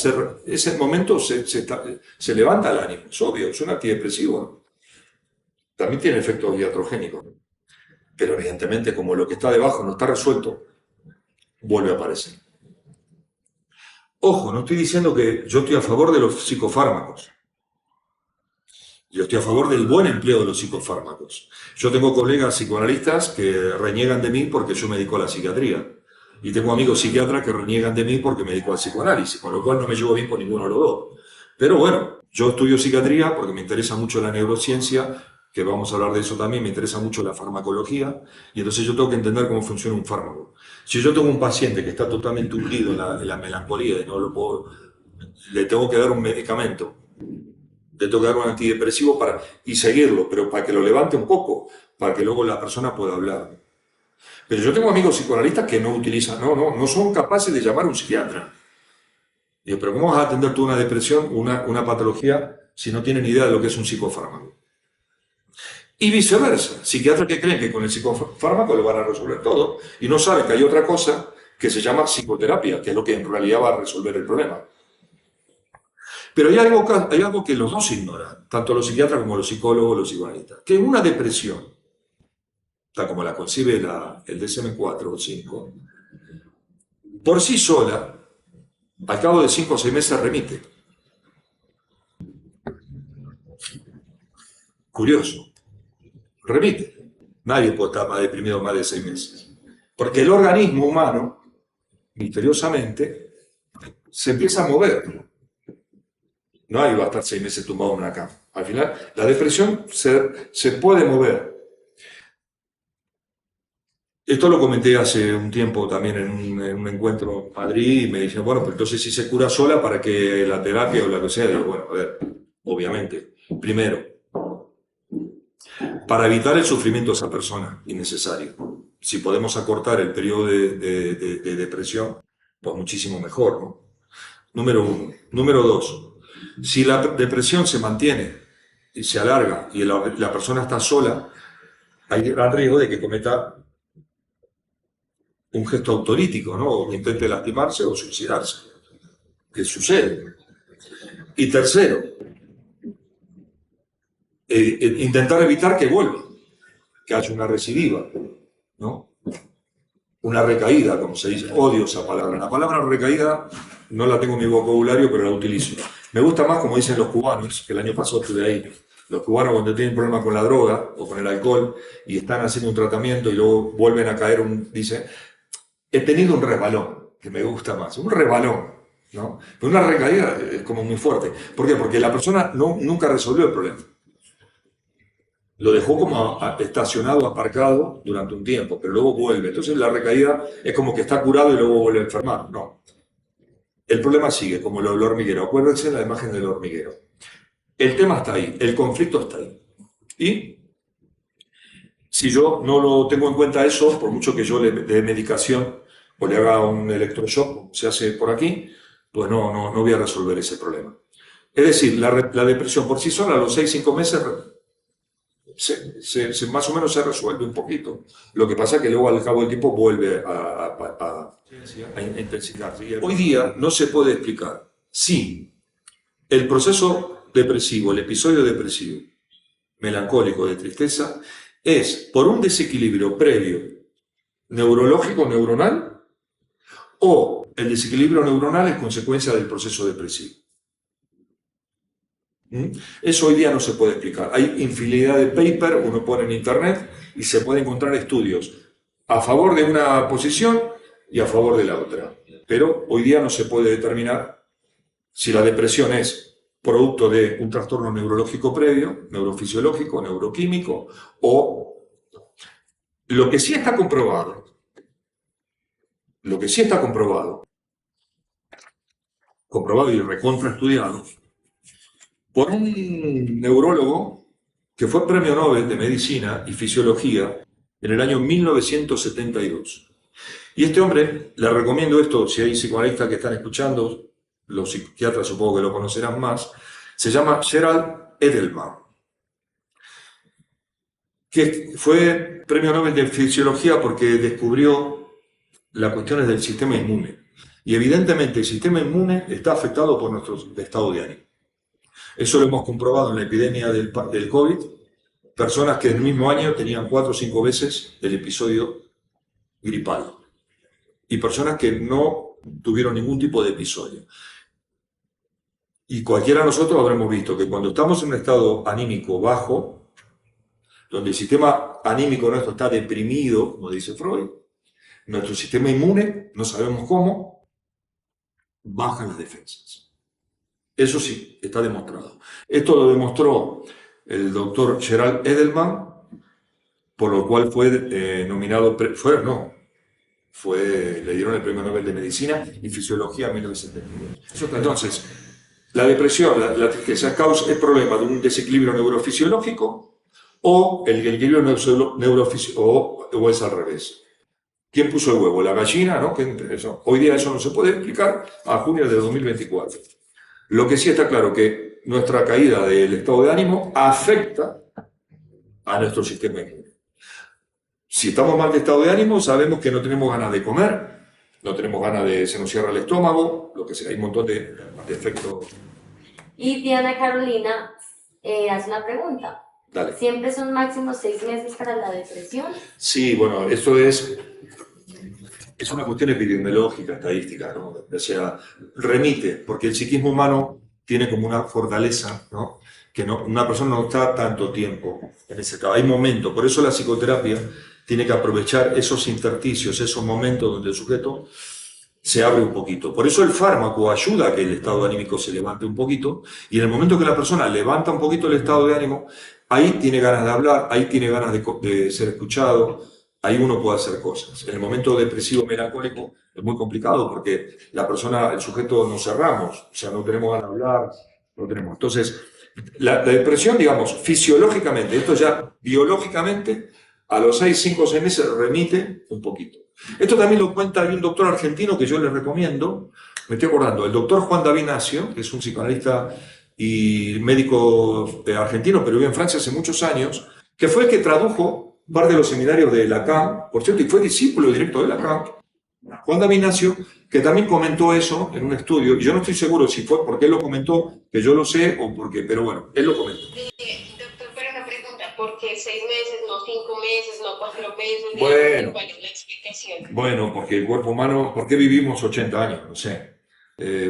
ese momento se levanta el ánimo, es obvio, es un antidepresivo, ¿no? también tiene efectos iatrogénicos. Pero evidentemente, como lo que está debajo no está resuelto, vuelve a aparecer. Ojo, no estoy diciendo que yo estoy a favor de los psicofármacos. Yo estoy a favor del buen empleo de los psicofármacos. Yo tengo colegas psicoanalistas que reniegan de mí porque yo me dedico a la psiquiatría. Y tengo amigos psiquiatras que reniegan de mí porque me dedico al psicoanálisis, con lo cual no me llevo bien con ninguno de los dos. Pero bueno, yo estudio psiquiatría porque me interesa mucho la neurociencia, que vamos a hablar de eso también, me interesa mucho la farmacología, y entonces yo tengo que entender cómo funciona un fármaco. Si yo tengo un paciente que está totalmente hundido en la melancolía y no lo puedo, le tengo que dar un medicamento, le tengo que dar un antidepresivo y seguirlo, pero para que lo levante un poco, para que luego la persona pueda hablar. Pero yo tengo amigos psicoanalistas que no utilizan, no son capaces de llamar a un psiquiatra. Digo, pero ¿cómo vas a atender tú una depresión, una patología, si no tienen idea de lo que es un psicofármaco? Y viceversa, psiquiatras que creen que con el psicofármaco lo van a resolver todo y no saben que hay otra cosa que se llama psicoterapia, que es lo que en realidad va a resolver el problema. Pero hay algo que los dos ignoran, tanto los psiquiatras como los psicólogos, los psicoanalistas, que una depresión, tal como la concibe el DSM-4 o 5, por sí sola, al cabo de 5 o 6 meses remite. Curioso. Remite. Nadie puede estar más deprimido más de 6 meses. Porque el organismo humano, misteriosamente, se empieza a mover. Nadie va a estar 6 meses tumbado en una cama. Al final, la depresión se puede mover. Esto lo comenté hace un tiempo también en un encuentro en Madrid y me dicen, bueno, pues entonces si se cura sola, ¿para que la terapia o la que sea? Digo, bueno, a ver, obviamente, primero, para evitar el sufrimiento de esa persona innecesario. Si podemos acortar el periodo de depresión, pues muchísimo mejor, ¿no? Número uno. Número dos, si la depresión se mantiene y se alarga y la persona está sola, hay gran riesgo de que cometa un gesto autolítico, ¿no? O que intente lastimarse o suicidarse. ¿Qué sucede? Y tercero, intentar evitar que vuelva, que haya una recidiva, ¿no? Una recaída, como se dice. Odio esa palabra. La palabra recaída no la tengo en mi vocabulario, pero la utilizo. Me gusta más, como dicen los cubanos, que el año pasado estuve ahí. Los cubanos cuando tienen problemas con la droga o con el alcohol y están haciendo un tratamiento y luego vuelven a caer, dicen, he tenido un resbalón, que me gusta más. Un resbalón, ¿no? Pero una recaída es como muy fuerte. ¿Por qué? Porque la persona nunca resolvió el problema. Lo dejó como estacionado, aparcado durante un tiempo, pero luego vuelve. Entonces la recaída es como que está curado y luego vuelve a enfermar. No. El problema sigue, como lo del hormiguero. Acuérdense de la imagen del hormiguero. El tema está ahí, el conflicto está ahí. Y si yo no lo tengo en cuenta eso, por mucho que yo le dé medicación o le haga un electroshock, como se hace por aquí, pues no voy a resolver ese problema. Es decir, la depresión por sí sola a los 6-5 meses más o menos se resuelve un poquito. Lo que pasa es que luego al cabo del tiempo vuelve a intensificarse. Hoy día no se puede explicar si el proceso depresivo, el episodio depresivo, melancólico, de tristeza, es por un desequilibrio previo neurológico, neuronal, o el desequilibrio neuronal es consecuencia del proceso depresivo. Eso hoy día no se puede explicar. Hay infinidad de papers, uno pone en internet y se puede encontrar estudios a favor de una posición y a favor de la otra. Pero hoy día no se puede determinar si la depresión es producto de un trastorno neurológico previo, neurofisiológico, neuroquímico, o lo que sí está comprobado, comprobado y recontraestudiado, por un neurólogo que fue premio Nobel de Medicina y Fisiología en el año 1972. Y este hombre, le recomiendo esto, si hay psicoanalistas que están escuchando, los psiquiatras supongo que lo conocerán más, se llama Gerald Edelman, que fue premio Nobel de Fisiología porque descubrió las cuestiones del sistema inmune. Y evidentemente el sistema inmune está afectado por nuestro estado de ánimo. Eso lo hemos comprobado en la epidemia del COVID, personas que en el mismo año tenían 4 o 5 veces el episodio gripal y personas que no tuvieron ningún tipo de episodio. Y cualquiera de nosotros habremos visto que cuando estamos en un estado anímico bajo, donde el sistema anímico nuestro está deprimido, como dice Freud, nuestro sistema inmune, no sabemos cómo, bajan las defensas. Eso sí, está demostrado. Esto lo demostró el doctor Gerald Edelman, por lo cual fue nominado, le dieron el Premio Nobel de Medicina y Fisiología en 1972. Entonces, la depresión, la tristeza es problema de un desequilibrio neurofisiológico o el equilibrio neurofisiológico o es al revés. ¿Quién puso el huevo? La gallina, ¿no? Hoy día eso no se puede explicar a junio de 2024. Lo que sí está claro que nuestra caída del estado de ánimo afecta a nuestro sistema inmune. Si estamos mal de estado de ánimo, sabemos que no tenemos ganas de comer, no tenemos ganas de, se nos cierra el estómago, lo que sea, hay un montón de efectos. Y Diana Carolina hace una pregunta. Dale. ¿Siempre son máximo 6 meses para la depresión? Sí, bueno, esto es una cuestión epidemiológica, estadística, ¿no? O sea, remite, porque el psiquismo humano tiene como una fortaleza, ¿no? Que no, una persona no está tanto tiempo en ese estado. Hay momentos, por eso la psicoterapia tiene que aprovechar esos intersticios, esos momentos donde el sujeto se abre un poquito. Por eso el fármaco ayuda a que el estado anímico se levante un poquito, y en el momento que la persona levanta un poquito el estado de ánimo, ahí tiene ganas de hablar, ahí tiene ganas de ser escuchado, ahí uno puede hacer cosas. En el momento depresivo melancólico es muy complicado porque la persona, el sujeto nos cerramos, o sea, no tenemos ganas de hablar, no tenemos. Entonces, la depresión, digamos, fisiológicamente, esto ya biológicamente, a los 5 o 6 meses remite un poquito. Esto también lo cuenta, hay un doctor argentino que yo les recomiendo, me estoy acordando, el doctor Juan David Nacio, que es un psicoanalista y médico argentino, pero vive en Francia hace muchos años, que fue el que tradujo un par de los seminarios de Lacan, por cierto, y fue discípulo directo de Lacan, Juan David Nacio, que también comentó eso en un estudio, y yo no estoy seguro si fue porque él lo comentó, que yo lo sé, o porque, pero bueno, él lo comentó. Doctor, pero una pregunta, ¿por qué 6 meses, no 5 meses, no 4 meses? Bueno, ¿Cuál es la explicación? bueno, porque el cuerpo humano, ¿por qué vivimos 80 años? No sé.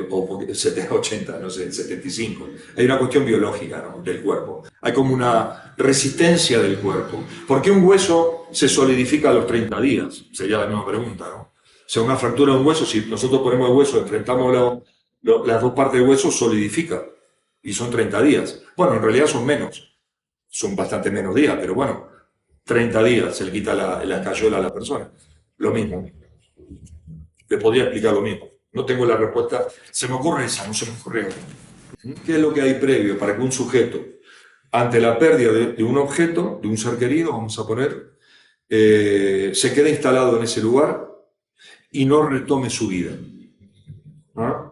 O porque 80, no sé, 75. Hay una cuestión biológica, ¿no? Del cuerpo. Hay como una resistencia del cuerpo. ¿Por qué un hueso se solidifica a los 30 días? Sería la misma pregunta, ¿no? O sea, una fractura de un hueso, si nosotros ponemos el hueso, enfrentamos las dos partes del hueso, solidifica. Y son 30 días. Bueno, en realidad son menos. Son bastante menos días, pero bueno, 30 días se le quita la cayola a la persona. Lo mismo. Le podría explicar lo mismo. No tengo la respuesta. Se me ocurre esa, no se me ocurre otra. ¿Qué es lo que hay previo para que un sujeto, ante la pérdida de un objeto, de un ser querido, vamos a poner, se quede instalado en ese lugar y no retome su vida? ¿Ah?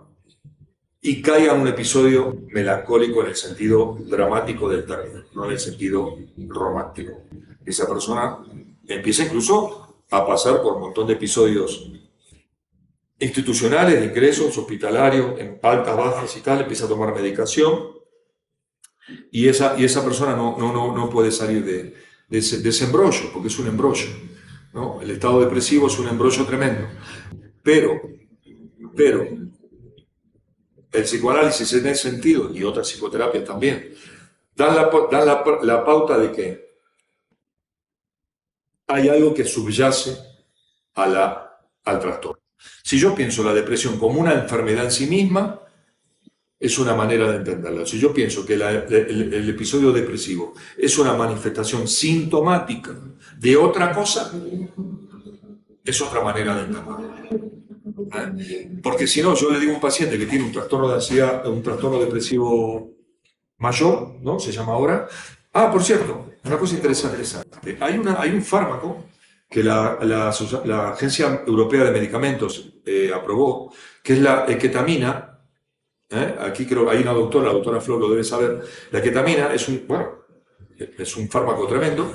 Y caiga en un episodio melancólico en el sentido dramático del término, no en el sentido romántico. Esa persona empieza incluso a pasar por un montón de episodios institucionales, de ingresos, hospitalarios, en altas, bajas y tal, empieza a tomar medicación y esa persona no puede salir de ese embrollo, porque es un embrollo, ¿no? El estado depresivo es un embrollo tremendo. Pero, el psicoanálisis en ese sentido, y otras psicoterapias también, dan la pauta de que hay algo que subyace al trastorno. Si yo pienso la depresión como una enfermedad en sí misma, es una manera de entenderla. Si yo pienso que el episodio depresivo es una manifestación sintomática de otra cosa, es otra manera de entenderla. Porque si no, yo le digo a un paciente que tiene un trastorno de ansiedad, un trastorno depresivo mayor, ¿no? Se llama ahora. Ah, por cierto, una cosa interesante. Hay un fármaco que la Agencia Europea de Medicamentos aprobó, que es la ketamina. Aquí creo que hay una doctora, la doctora Flor lo debe saber. La ketamina es un fármaco tremendo.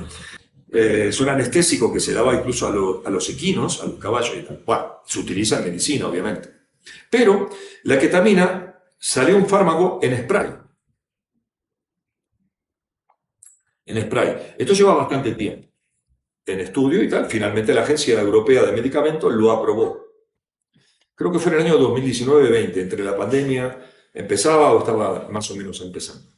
Es un anestésico que se daba incluso a los equinos, a los caballos y tal. Bueno, se utiliza en medicina, obviamente. Pero la ketamina salió un fármaco en spray. en spray. Esto lleva bastante tiempo en estudio y tal. Finalmente la Agencia Europea de Medicamentos lo aprobó. Creo que fue en el año 2019-20, entre la pandemia empezaba o estaba más o menos empezando.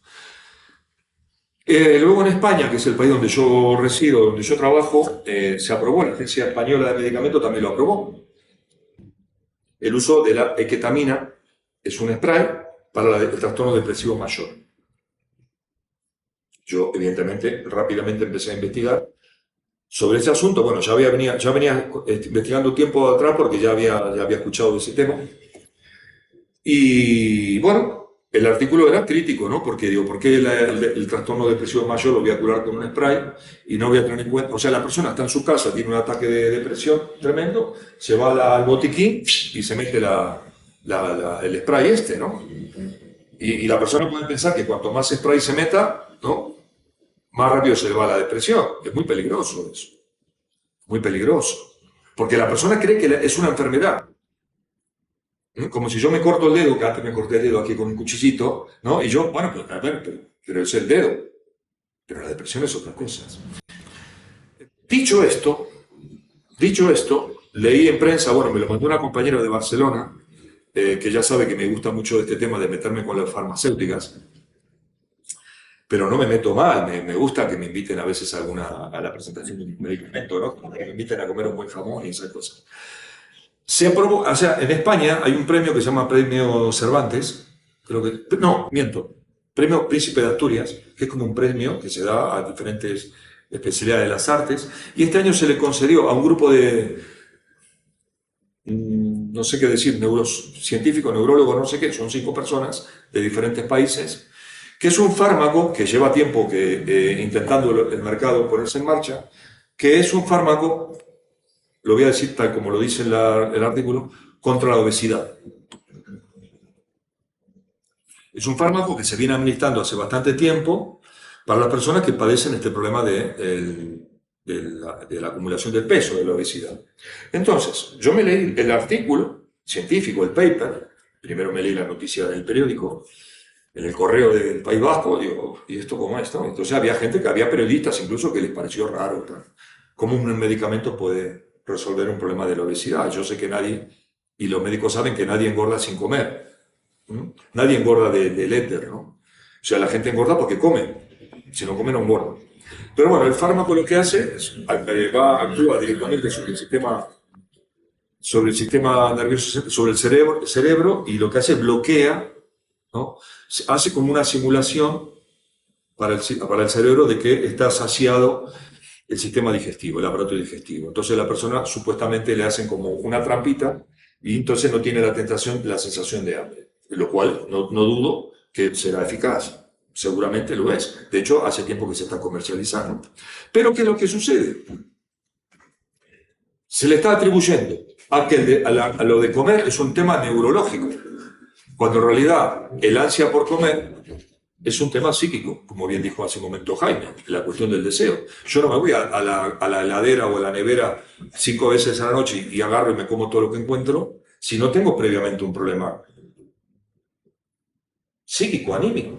Luego en España, que es el país donde yo resido, donde yo trabajo, se aprobó, la Agencia Española de Medicamentos también lo aprobó. El uso de la eketamina es un spray para el trastorno depresivo mayor. Yo, evidentemente, rápidamente empecé a investigar sobre ese asunto. Bueno, ya venía investigando tiempo atrás porque ya había escuchado de ese tema. Y bueno, el artículo era crítico, ¿no? Porque digo, ¿por qué el trastorno depresivo mayor lo voy a curar con un spray y no voy a tener en cuenta? O sea, la persona está en su casa, tiene un ataque de depresión tremendo, se va al botiquín y se mete el spray este, ¿no? Y la persona puede pensar que cuanto más spray se meta, ¿no?, más rápido se le va la depresión. Es muy peligroso eso. Muy peligroso. Porque la persona cree que es una enfermedad. Como si yo me corto el dedo, que antes me corté el dedo aquí con un cuchillito, ¿no? Y yo, bueno, pues a ver, pero es el dedo. Pero la depresión es otra cosa. Dicho esto, leí en prensa, bueno, me lo mandó una compañera de Barcelona, que ya sabe que me gusta mucho este tema de meterme con las farmacéuticas, pero no me meto mal, me gusta que me inviten a veces a la presentación de un medicamento, ¿no? Que me inviten a comer un buen jamón y esas cosas. Se aprobó, o sea, en España hay un premio que se llama Premio Cervantes, creo que, no, miento, Premio Príncipe de Asturias, que es como un premio que se da a diferentes especialidades de las artes, y este año se le concedió a un grupo de, no sé qué decir, científicos, neurólogos, no sé qué, son 5 personas de diferentes países, que es un fármaco que lleva tiempo intentando el mercado ponerse en marcha, que es un fármaco, lo voy a decir tal como lo dice el artículo, contra la obesidad. Es un fármaco que se viene administrando hace bastante tiempo para las personas que padecen este problema de la acumulación del peso, de la obesidad. Entonces, yo me leí el artículo científico, el paper, primero me leí la noticia del periódico, en el correo del País Vasco, digo, ¿y esto cómo es? ¿No? Entonces había periodistas incluso que les pareció raro, ¿no?, cómo un medicamento puede resolver un problema de la obesidad. Yo sé que nadie, y los médicos saben que nadie engorda sin comer. Nadie engorda del éter, ¿no? O sea, la gente engorda porque come. Si no come, no engorda. Pero bueno, el fármaco lo que hace es actúa directamente sobre el sistema nervioso, sobre el cerebro, y lo que hace es bloquea, ¿no? Hace como una simulación para el cerebro de que está saciado el sistema digestivo, el aparato digestivo. Entonces la persona supuestamente le hacen como una trampita y entonces no tiene la sensación de hambre, lo cual no dudo que será eficaz. Seguramente lo es. De hecho, hace tiempo que se está comercializando. Pero ¿qué es lo que sucede? Se le está atribuyendo a lo de comer es un tema neurológico, cuando en realidad el ansia por comer es un tema psíquico, como bien dijo hace un momento Jaime, la cuestión del deseo. Yo no me voy a la heladera o a la nevera 5 veces a la noche y agarro y me como todo lo que encuentro si no tengo previamente un problema psíquico, anímico.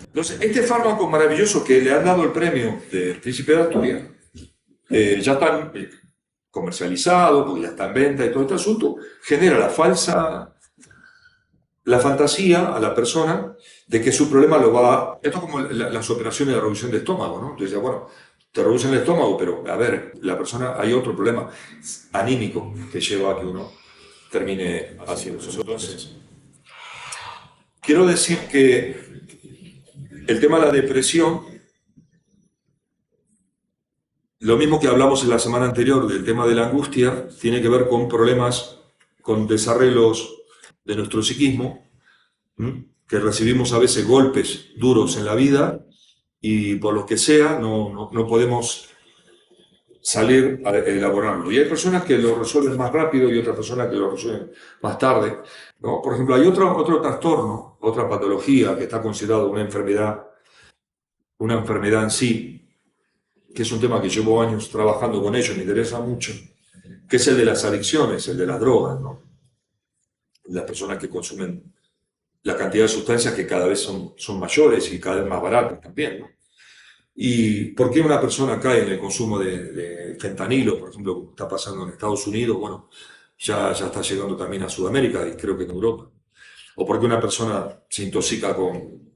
Entonces, este fármaco maravilloso que le han dado el premio del Príncipe de Asturias, ya está comercializado, porque ya está en venta y todo este asunto, genera la fantasía a la persona de que su problema lo va... Esto es como las operaciones de reducción de estómago, ¿no? Entonces, bueno, te reducen el estómago, pero a ver, la persona, hay otro problema anímico que lleva a que uno termine haciendo eso. Entonces, quiero decir que el tema de la depresión, lo mismo que hablamos en la semana anterior del tema de la angustia, tiene que ver con problemas, con desarreglos de nuestro psiquismo, que recibimos a veces golpes duros en la vida y por lo que sea no podemos salir a elaborarlo. Y hay personas que lo resuelven más rápido y otras personas que lo resuelven más tarde, ¿no? Por ejemplo, hay otro trastorno, otra patología que está considerada una enfermedad en sí, que es un tema que llevo años trabajando con ellos, me interesa mucho, que es el de las adicciones, el de las drogas, ¿no? Las personas que consumen la cantidad de sustancias que cada vez son mayores y cada vez más baratas también, ¿no? ¿Y por qué una persona cae en el consumo de fentanilo, por ejemplo, como está pasando en Estados Unidos? Bueno, ya está llegando también a Sudamérica y creo que en Europa. O por qué una persona se intoxica con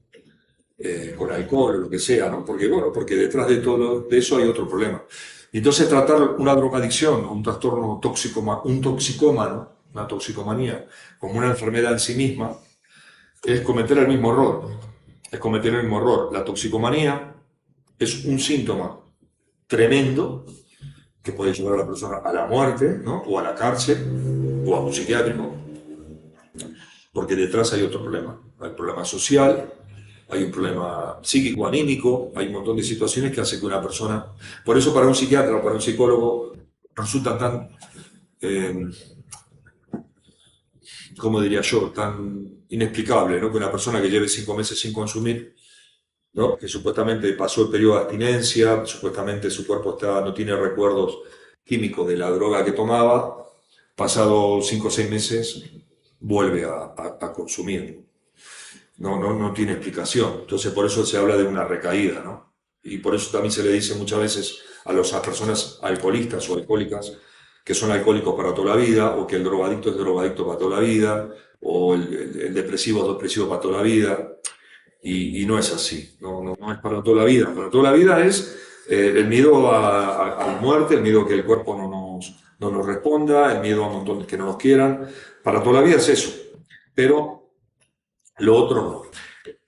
alcohol o lo que sea, ¿no? Porque, bueno, porque detrás de todo de eso hay otro problema. Y entonces tratar una drogadicción, un trastorno tóxico, un toxicómano, una toxicomanía, como una enfermedad en sí misma, es cometer el mismo error. Es cometer el mismo error. La toxicomanía es un síntoma tremendo que puede llevar a la persona a la muerte, ¿no? O a la cárcel, o a un psiquiátrico, porque detrás hay otro problema. Hay un problema social, hay un problema psíquico, anímico, hay un montón de situaciones que hacen que una persona... Por eso para un psiquiatra o para un psicólogo resulta tan, eh, ¿cómo diría yo?, tan inexplicable, ¿no? Que una persona que lleve 5 meses sin consumir, ¿no? Que supuestamente pasó el periodo de abstinencia, supuestamente su cuerpo no tiene recuerdos químicos de la droga que tomaba, pasado 5 o 6 meses vuelve a consumir. No tiene explicación. Entonces por eso se habla de una recaída, ¿no? Y por eso también se le dice muchas veces a las personas alcoholistas o alcohólicas que son alcohólicos para toda la vida, o que el drogadicto es drogadicto para toda la vida, o el depresivo es depresivo para toda la vida. Y no es así, no es para toda la vida. Para toda la vida es el miedo a la muerte, el miedo a que el cuerpo no nos responda, el miedo a un montón de que no nos quieran. Para toda la vida es eso, pero lo otro no.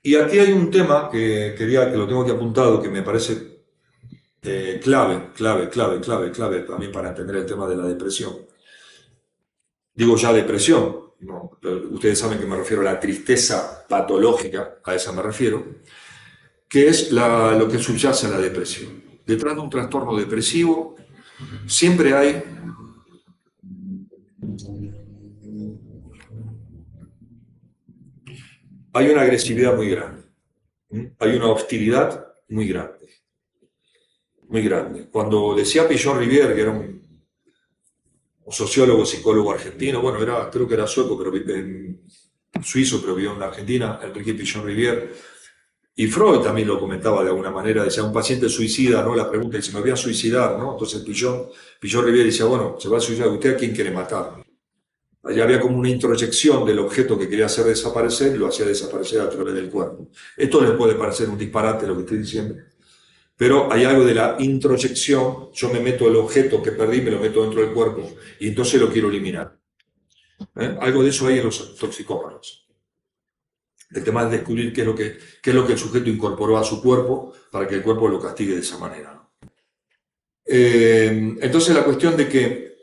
Y aquí hay un tema que lo tengo aquí apuntado, que me parece clave también para entender el tema de la depresión. Digo ya depresión, no, ustedes saben que me refiero a la tristeza patológica, a esa me refiero, que es lo que subyace a la depresión. Detrás de un trastorno depresivo siempre hay una agresividad muy grande, hay una hostilidad muy grande, muy grande. Cuando decía Pichon Rivière, que era un sociólogo, psicólogo argentino, bueno, creo que era sueco, pero suizo, pero vivió en la Argentina, Enrique Pichon Rivière, y Freud también lo comentaba de alguna manera, decía, un paciente suicida, ¿no? La pregunta es, ¿se me voy a suicidar, no? Entonces Pichon Rivière decía, bueno, se va a suicidar, ¿usted a quién quiere matar? Allí había como una introyección del objeto que quería hacer desaparecer y lo hacía desaparecer a través del cuerpo. Esto les puede parecer un disparate lo que estoy diciendo, pero hay algo de la introyección. Yo me meto el objeto que perdí, me lo meto dentro del cuerpo y entonces lo quiero eliminar. Algo de eso hay en los toxicómanos. El tema es descubrir qué es lo que el sujeto incorporó a su cuerpo para que el cuerpo lo castigue de esa manera, ¿no? Entonces la cuestión de que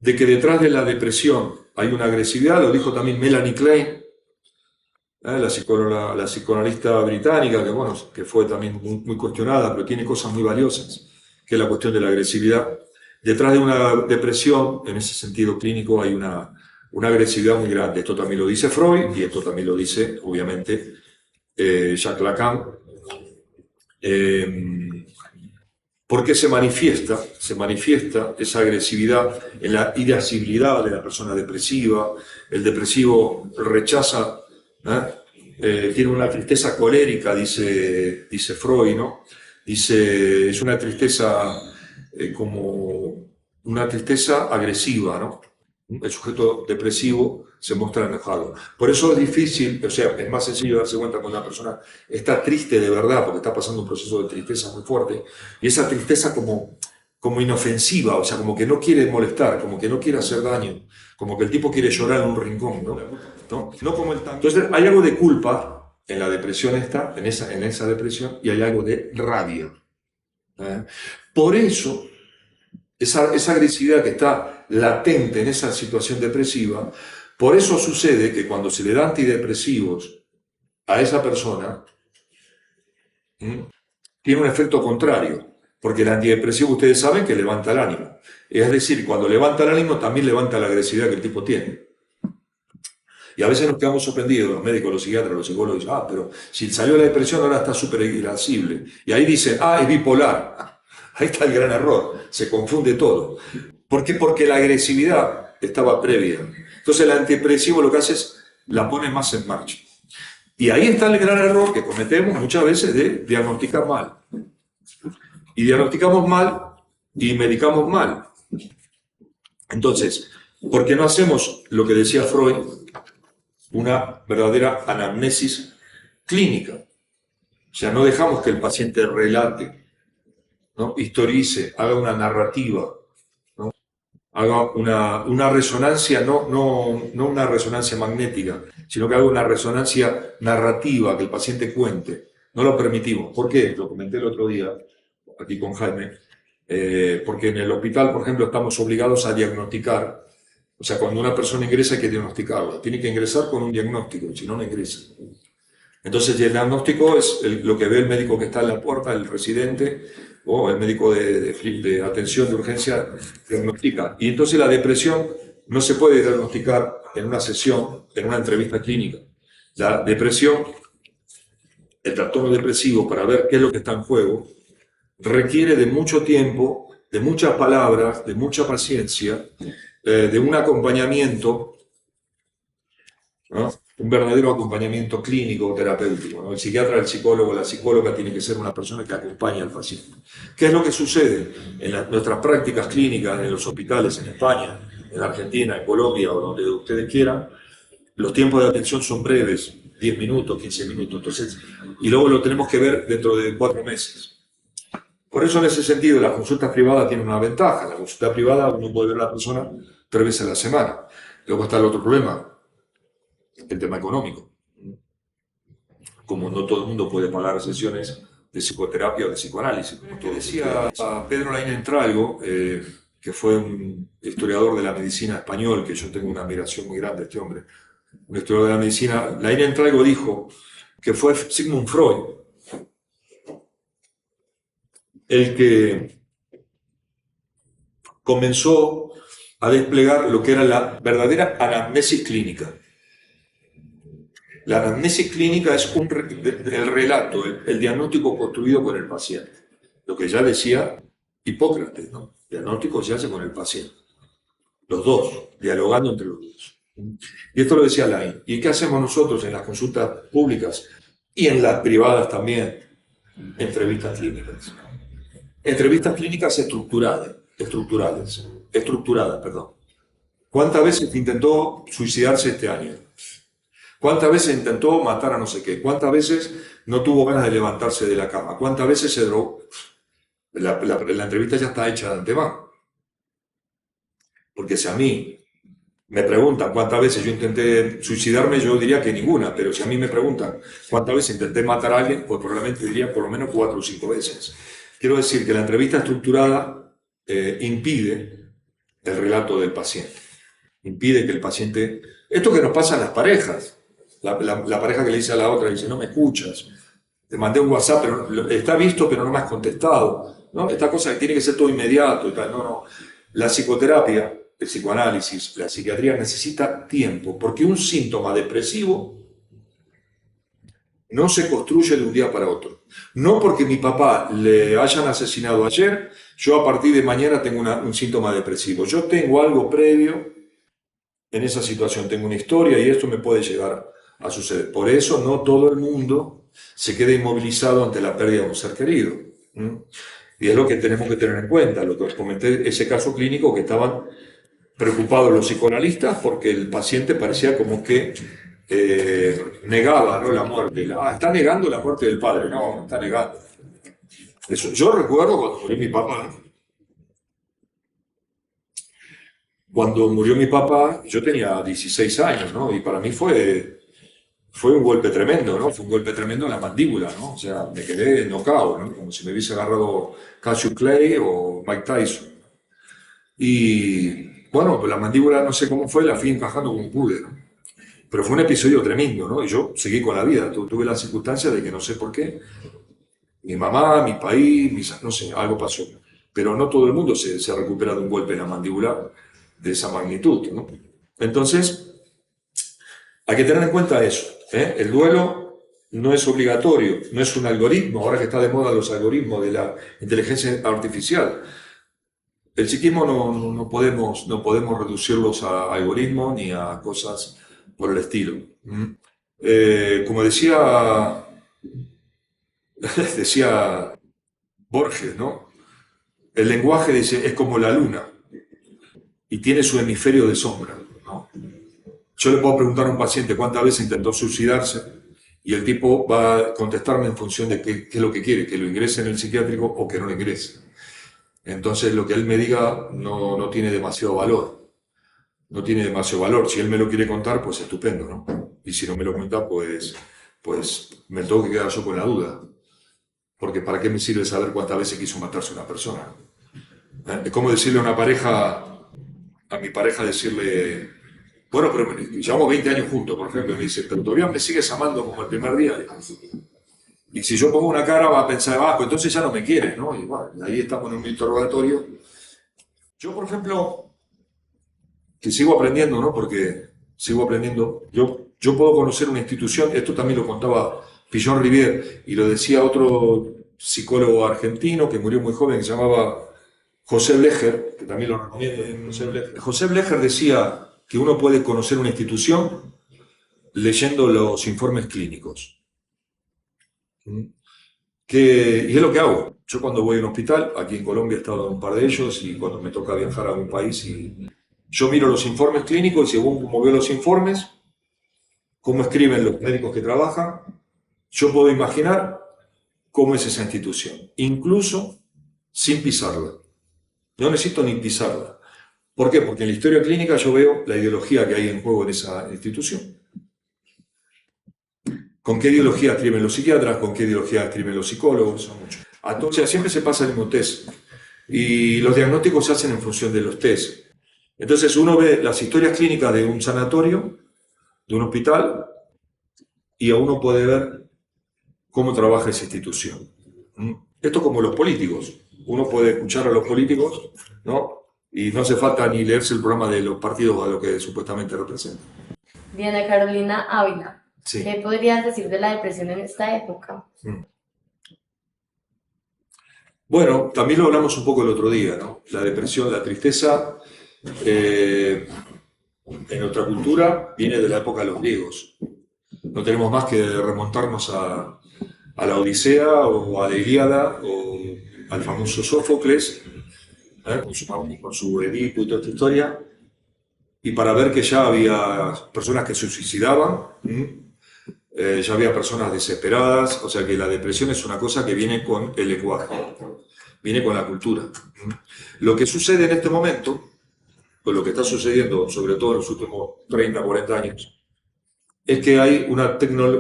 detrás de la depresión hay una agresividad, lo dijo también Melanie Klein, la psicoanalista británica, que, bueno, que fue también muy cuestionada, pero tiene cosas muy valiosas, que es la cuestión de la agresividad. Detrás de una depresión, en ese sentido clínico, hay una agresividad muy grande. Esto también lo dice Freud y esto también lo dice, obviamente, Jacques Lacan. ¿Por qué se manifiesta? Se manifiesta esa agresividad en la irascibilidad de la persona depresiva. El depresivo rechaza, tiene una tristeza colérica, dice Freud, ¿no? Dice, es una tristeza como una tristeza agresiva, ¿no? El sujeto depresivo se muestra enojado. Por eso es difícil, o sea, es más sencillo darse cuenta cuando una persona está triste de verdad, porque está pasando un proceso de tristeza muy fuerte, y esa tristeza como inofensiva, o sea, como que no quiere molestar, como que no quiere hacer daño, como que el tipo quiere llorar en un rincón, ¿no? No como el tango. Entonces hay algo de culpa en la depresión en esa depresión, y hay algo de rabia. Por eso, esa agresividad que está latente en esa situación depresiva, por eso sucede que cuando se le da antidepresivos a esa persona, tiene un efecto contrario, porque el antidepresivo ustedes saben que levanta el ánimo. Es decir, cuando levanta el ánimo también levanta la agresividad que el tipo tiene. Y a veces nos quedamos sorprendidos, los médicos, los psiquiatras, los psicólogos, dicen, pero si salió la depresión ahora está súper irascible. Y ahí dicen, es bipolar. Ahí está el gran error, se confunde todo. ¿Por qué? Porque la agresividad estaba previa. Entonces el antidepresivo lo que hace es la pone más en marcha. Y ahí está el gran error que cometemos muchas veces de diagnosticar mal. Y diagnosticamos mal y medicamos mal. Entonces, ¿por qué no hacemos lo que decía Freud? Una verdadera anamnesis clínica. O sea, no dejamos que el paciente relate, ¿no? Historice, haga una narrativa, ¿no? Haga una resonancia, no una resonancia magnética, sino que haga una resonancia narrativa, que el paciente cuente. No lo permitimos. ¿Por qué? Lo comenté el otro día, aquí con Jaime, porque en el hospital, por ejemplo, estamos obligados a diagnosticar. O sea, cuando una persona ingresa hay que diagnosticarla. Tiene que ingresar con un diagnóstico, si no, no ingresa. Entonces, el diagnóstico es lo que ve el médico que está en la puerta, el residente, o el médico de atención de urgencia, diagnostica. Y entonces la depresión no se puede diagnosticar en una sesión, en una entrevista clínica. La depresión, el trastorno depresivo, para ver qué es lo que está en juego, requiere de mucho tiempo, de muchas palabras, de mucha paciencia, de un acompañamiento, ¿no? Un verdadero acompañamiento clínico, terapéutico, ¿no? El psiquiatra, el psicólogo, la psicóloga tiene que ser una persona que acompañe al paciente. ¿Qué es lo que sucede en nuestras prácticas clínicas, en los hospitales, en España, en Argentina, en Colombia o donde ustedes quieran? Los tiempos de atención son breves, 10 minutos, 15 minutos, entonces, y luego lo tenemos que ver dentro de 4 meses. Por eso, en ese sentido, las consultas privadas tienen una ventaja. En la consulta privada uno puede ver a la persona 3 veces a la semana. Luego está el otro problema, el tema económico. Como no todo el mundo puede pagar sesiones de psicoterapia o de psicoanálisis. Como decía a Pedro Laín Entralgo, que fue un historiador de la medicina español, que yo tengo una admiración muy grande a este hombre, un historiador de la medicina, Laín Entralgo dijo que fue Sigmund Freud el que comenzó a desplegar lo que era la verdadera anamnesis clínica. La anamnesis clínica es el relato, el diagnóstico construido por el paciente. Lo que ya decía Hipócrates, ¿no? El diagnóstico se hace con el paciente. Los dos, dialogando entre los dos. Y esto lo decía Laín. ¿Y qué hacemos nosotros en las consultas públicas y en las privadas también? Entrevistas clínicas. Entrevistas clínicas estructuradas. ¿Cuántas veces intentó suicidarse este año? ¿Cuántas veces intentó matar a no sé qué? ¿Cuántas veces no tuvo ganas de levantarse de la cama? ¿Cuántas veces se drogó? La entrevista ya está hecha de antemano. Porque si a mí me preguntan cuántas veces yo intenté suicidarme, yo diría que ninguna. Pero si a mí me preguntan cuántas veces intenté matar a alguien, pues probablemente diría por lo menos 4 o 5 veces. Quiero decir que la entrevista estructurada impide el relato del paciente. Impide que el paciente... Esto que nos pasa en las parejas. La pareja que le dice a la otra, dice, no me escuchas. Te mandé un WhatsApp, pero está visto, pero no me has contestado, ¿no? Esta cosa que tiene que ser todo inmediato y tal. No. La psicoterapia, el psicoanálisis, la psiquiatría necesita tiempo, porque un síntoma depresivo no se construye de un día para otro. No porque mi papá le hayan asesinado ayer, yo a partir de mañana tengo un síntoma depresivo. Yo tengo algo previo en esa situación, tengo una historia y esto me puede llegar a suceder. Por eso no todo el mundo se queda inmovilizado ante la pérdida de un ser querido. Y es lo que tenemos que tener en cuenta. Lo que os comenté, ese caso clínico que estaban preocupados los psicoanalistas porque el paciente parecía como que negaba, ¿no?, la muerte. Está negando la muerte del padre. No, está negando. Eso. Yo recuerdo cuando murió mi papá. Cuando murió mi papá, yo tenía 16 años, ¿no? Y para mí fue un golpe tremendo, ¿no? Fue un golpe tremendo en la mandíbula, ¿no? O sea, me quedé knockout, ¿no? Como si me hubiese agarrado Cassius Clay o Mike Tyson. Y bueno, pues la mandíbula no sé cómo fue, la fui encajando como pude, ¿no? Pero fue un episodio tremendo, ¿no? Y yo seguí con la vida. Tuve la circunstancia de que no sé por qué. Mi mamá, mi país, no sé, algo pasó. Pero no todo el mundo se recupera de un golpe en la mandíbula de esa magnitud, ¿no? Entonces, hay que tener en cuenta eso, ¿eh? El duelo no es obligatorio, no es un algoritmo, ahora que está de moda los algoritmos de la inteligencia artificial. El psiquismo no podemos reducirlos a algoritmos ni a cosas por el estilo. Como decía, decía Borges, ¿no? El lenguaje, dice, es como la luna y tiene su hemisferio de sombra, ¿no? Yo le puedo preguntar a un paciente cuántas veces intentó suicidarse y el tipo va a contestarme en función de qué es lo que quiere, que lo ingrese en el psiquiátrico o que no lo ingrese. Entonces lo que él me diga no tiene demasiado valor. No tiene demasiado valor. Si él me lo quiere contar, pues estupendo, ¿no? Y si no me lo cuenta, pues me tengo que quedar yo con la duda. Porque ¿para qué me sirve saber cuántas veces quiso matarse una persona? Es como decirle a una pareja, a mi pareja decirle, bueno, pero llevamos 20 años juntos, por ejemplo, y me dice, pero todavía me sigues amando como el primer día. Y si yo pongo una cara, va a pensar, pues entonces ya no me quieres, ¿no? Y bueno, ahí estamos en un interrogatorio. Yo, por ejemplo, que sigo aprendiendo, ¿no? Porque sigo aprendiendo. Yo puedo conocer una institución, esto también lo contaba Pillon Rivière, y lo decía otro psicólogo argentino que murió muy joven, que se llamaba José Blecher, que también lo recomiendo. José Blecher decía que uno puede conocer una institución leyendo los informes clínicos. Y es lo que hago. Yo cuando voy a un hospital, aquí en Colombia he estado en un par de ellos, y cuando me toca viajar a un país, yo miro los informes clínicos y según cómo veo los informes, cómo escriben los médicos que trabajan, yo puedo imaginar cómo es esa institución, incluso sin pisarla. No necesito ni pisarla. ¿Por qué? Porque en la historia clínica yo veo la ideología que hay en juego en esa institución. ¿Con qué ideología escriben los psiquiatras? ¿Con qué ideología escriben los psicólogos? Son muchos. Entonces siempre se pasa el mismo test. Y los diagnósticos se hacen en función de los test. Entonces uno ve las historias clínicas de un sanatorio, de un hospital, y uno puede ver cómo trabaja esa institución. Esto es como los políticos. Uno puede escuchar a los políticos, ¿no? Y no hace falta ni leerse el programa de los partidos a lo que supuestamente representan. Diana Carolina Ávila, Sí. ¿qué podrías decir de la depresión en esta época? Bueno, también lo hablamos un poco el otro día, ¿no? La depresión, la tristeza, en nuestra cultura viene de la época de los griegos. No tenemos más que remontarnos a la Odisea o a la Ilíada o al famoso Sófocles, con su Edipo y toda esta historia, y para ver que ya había personas que se suicidaban, ya había personas desesperadas, o sea que la depresión es una cosa que viene con el lenguaje, viene con la cultura. Lo que sucede en este momento, pues lo que está sucediendo sobre todo en los últimos 30, 40 años, es que hay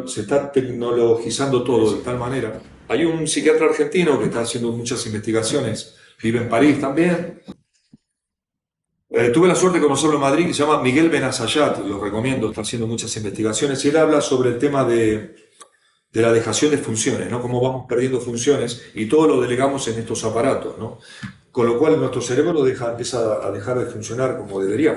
se está tecnologizando todo de tal manera. Hay un psiquiatra argentino que está haciendo muchas investigaciones, vive en París también. Tuve la suerte de conocerlo en Madrid, que se llama Miguel Benazayat, lo recomiendo, está haciendo muchas investigaciones, y él habla sobre el tema de la dejación de funciones, ¿no? Cómo vamos perdiendo funciones y todo lo delegamos en estos aparatos, ¿no? Con lo cual nuestro cerebro empieza a dejar de funcionar como debería,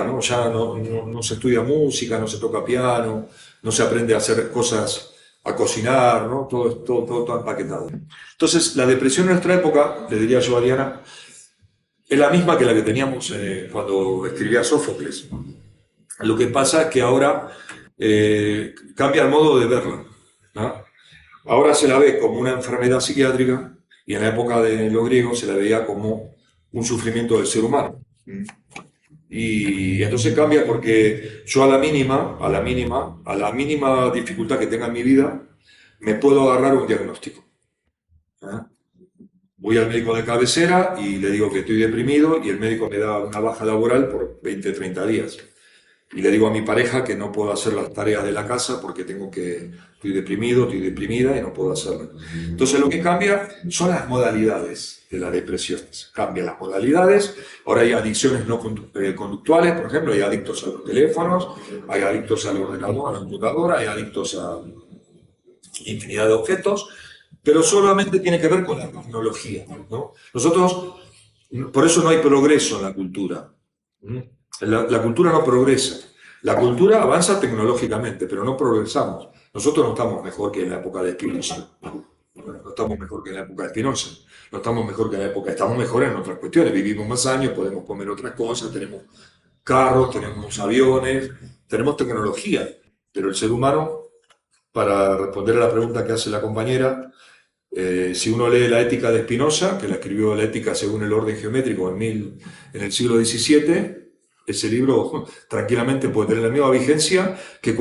¿no? Ya no se estudia música, no se toca piano, no se aprende a hacer cosas, a cocinar, ¿no? Todo empaquetado. Entonces, la depresión en nuestra época, le diría yo a Diana, es la misma que la que teníamos cuando escribía Sófocles. Lo que pasa es que ahora cambia el modo de verla, ¿no? Ahora se la ve como una enfermedad psiquiátrica y en la época de los griegos se la veía como un sufrimiento del ser humano. Y entonces cambia porque yo a la mínima dificultad que tenga en mi vida, me puedo agarrar un diagnóstico. Voy al médico de cabecera y le digo que estoy deprimido y el médico me da una baja laboral por 20, 30 días. Y le digo a mi pareja que no puedo hacer las tareas de la casa porque estoy deprimido, estoy deprimida y no puedo hacerlo. Entonces lo que cambia son las modalidades de la depresión. Cambian las modalidades, ahora hay adicciones no conductuales, por ejemplo, hay adictos a los teléfonos, hay adictos al ordenador, a la computadora, hay adictos a infinidad de objetos, pero solamente tiene que ver con la tecnología, ¿no? Nosotros, por eso no hay progreso en la cultura. La cultura no progresa. La cultura avanza tecnológicamente, pero no progresamos. Nosotros no estamos mejor que en la época de Spinoza. No estamos mejor que en la época de Spinoza. No estamos mejor que en la época. Estamos mejor en otras cuestiones. Vivimos más años, podemos comer otras cosas, tenemos carros, tenemos aviones, tenemos tecnología. Pero el ser humano, para responder a la pregunta que hace la compañera, si uno lee la Ética de Spinoza, que la escribió la Ética según el orden geométrico en el siglo XVII, ese libro tranquilamente puede tener la misma vigencia que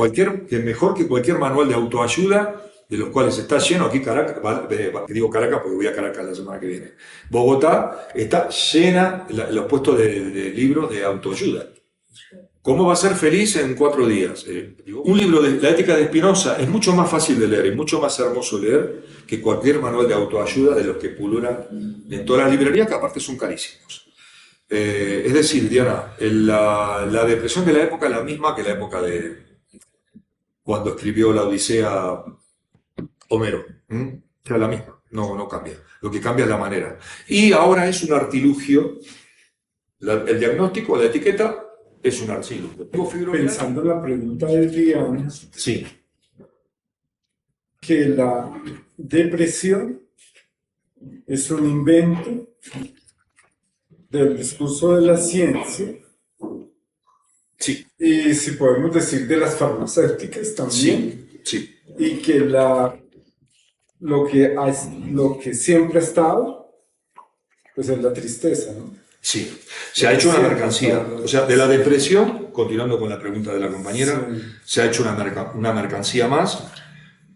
mejor que cualquier manual de autoayuda, de los cuales está lleno. Aquí Caracas, digo Caracas porque voy a Caracas la semana que viene. Bogotá está llena, los puestos de libros de autoayuda. ¿Cómo va a ser feliz en 4 días? Un libro de la Ética de Spinoza es mucho más fácil de leer y mucho más hermoso leer que cualquier manual de autoayuda de los que pululan en todas las librerías, que aparte son carísimos. Es decir, Diana, la depresión de la época es la misma que la época de cuando escribió la Odisea Homero. O sea, la misma, no cambia. Lo que cambia es la manera. Y ahora es un artilugio, el diagnóstico, la etiqueta, es un artilugio. Pensando en la pregunta de Diana, Sí. que la depresión es un invento del discurso de la ciencia, Sí, y si podemos decir de las farmacéuticas también, sí. y que lo que siempre ha estado, pues es la tristeza, ¿no? Sí, se ha hecho una mercancía. O sea, de la depresión, continuando con la pregunta de la compañera, Sí. se ha hecho una mercancía más,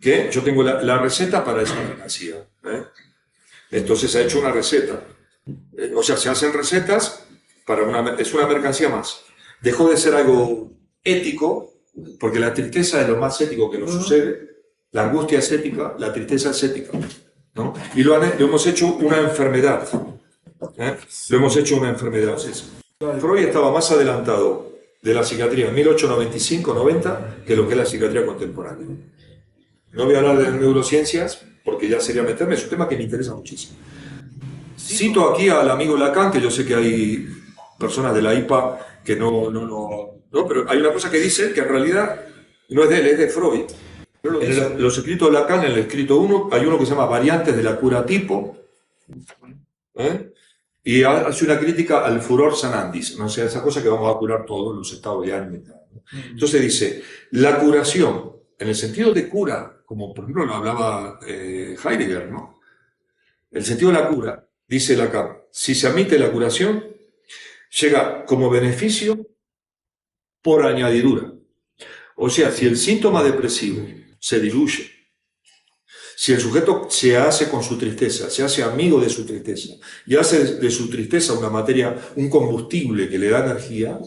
que yo tengo la receta para esa mercancía. Entonces se ha hecho una receta. O sea, se hacen recetas es una mercancía más. Dejó de ser algo ético, porque la tristeza es lo más ético que nos sucede. La angustia es ética, la tristeza es ética, ¿no? Y lo hemos hecho una enfermedad. Lo hemos hecho una enfermedad. Freud estaba más adelantado de la psiquiatría en 1895-90 que lo que es la psiquiatría contemporánea. No voy a hablar de neurociencias porque ya sería meterme, es un tema que me interesa muchísimo. Cito aquí al amigo Lacan, que yo sé que hay personas de la IPA que no, pero hay una cosa que dice que en realidad no es de él, es de Freud. En los escritos de Lacan, en el escrito 1, hay uno que se llama Variantes de la cura tipo, y hace una crítica al furor sanandis, ¿no? O sea, esa cosa que vamos a curar todos los estados de ánimo. Entonces dice, la curación, en el sentido de cura, como por ejemplo lo hablaba Heidegger, ¿no? El sentido de la cura, dice Lacan, si se admite la curación, llega como beneficio por añadidura. O sea, si el síntoma depresivo se diluye, si el sujeto se hace con su tristeza, se hace amigo de su tristeza y hace de su tristeza una materia, un combustible que le da energía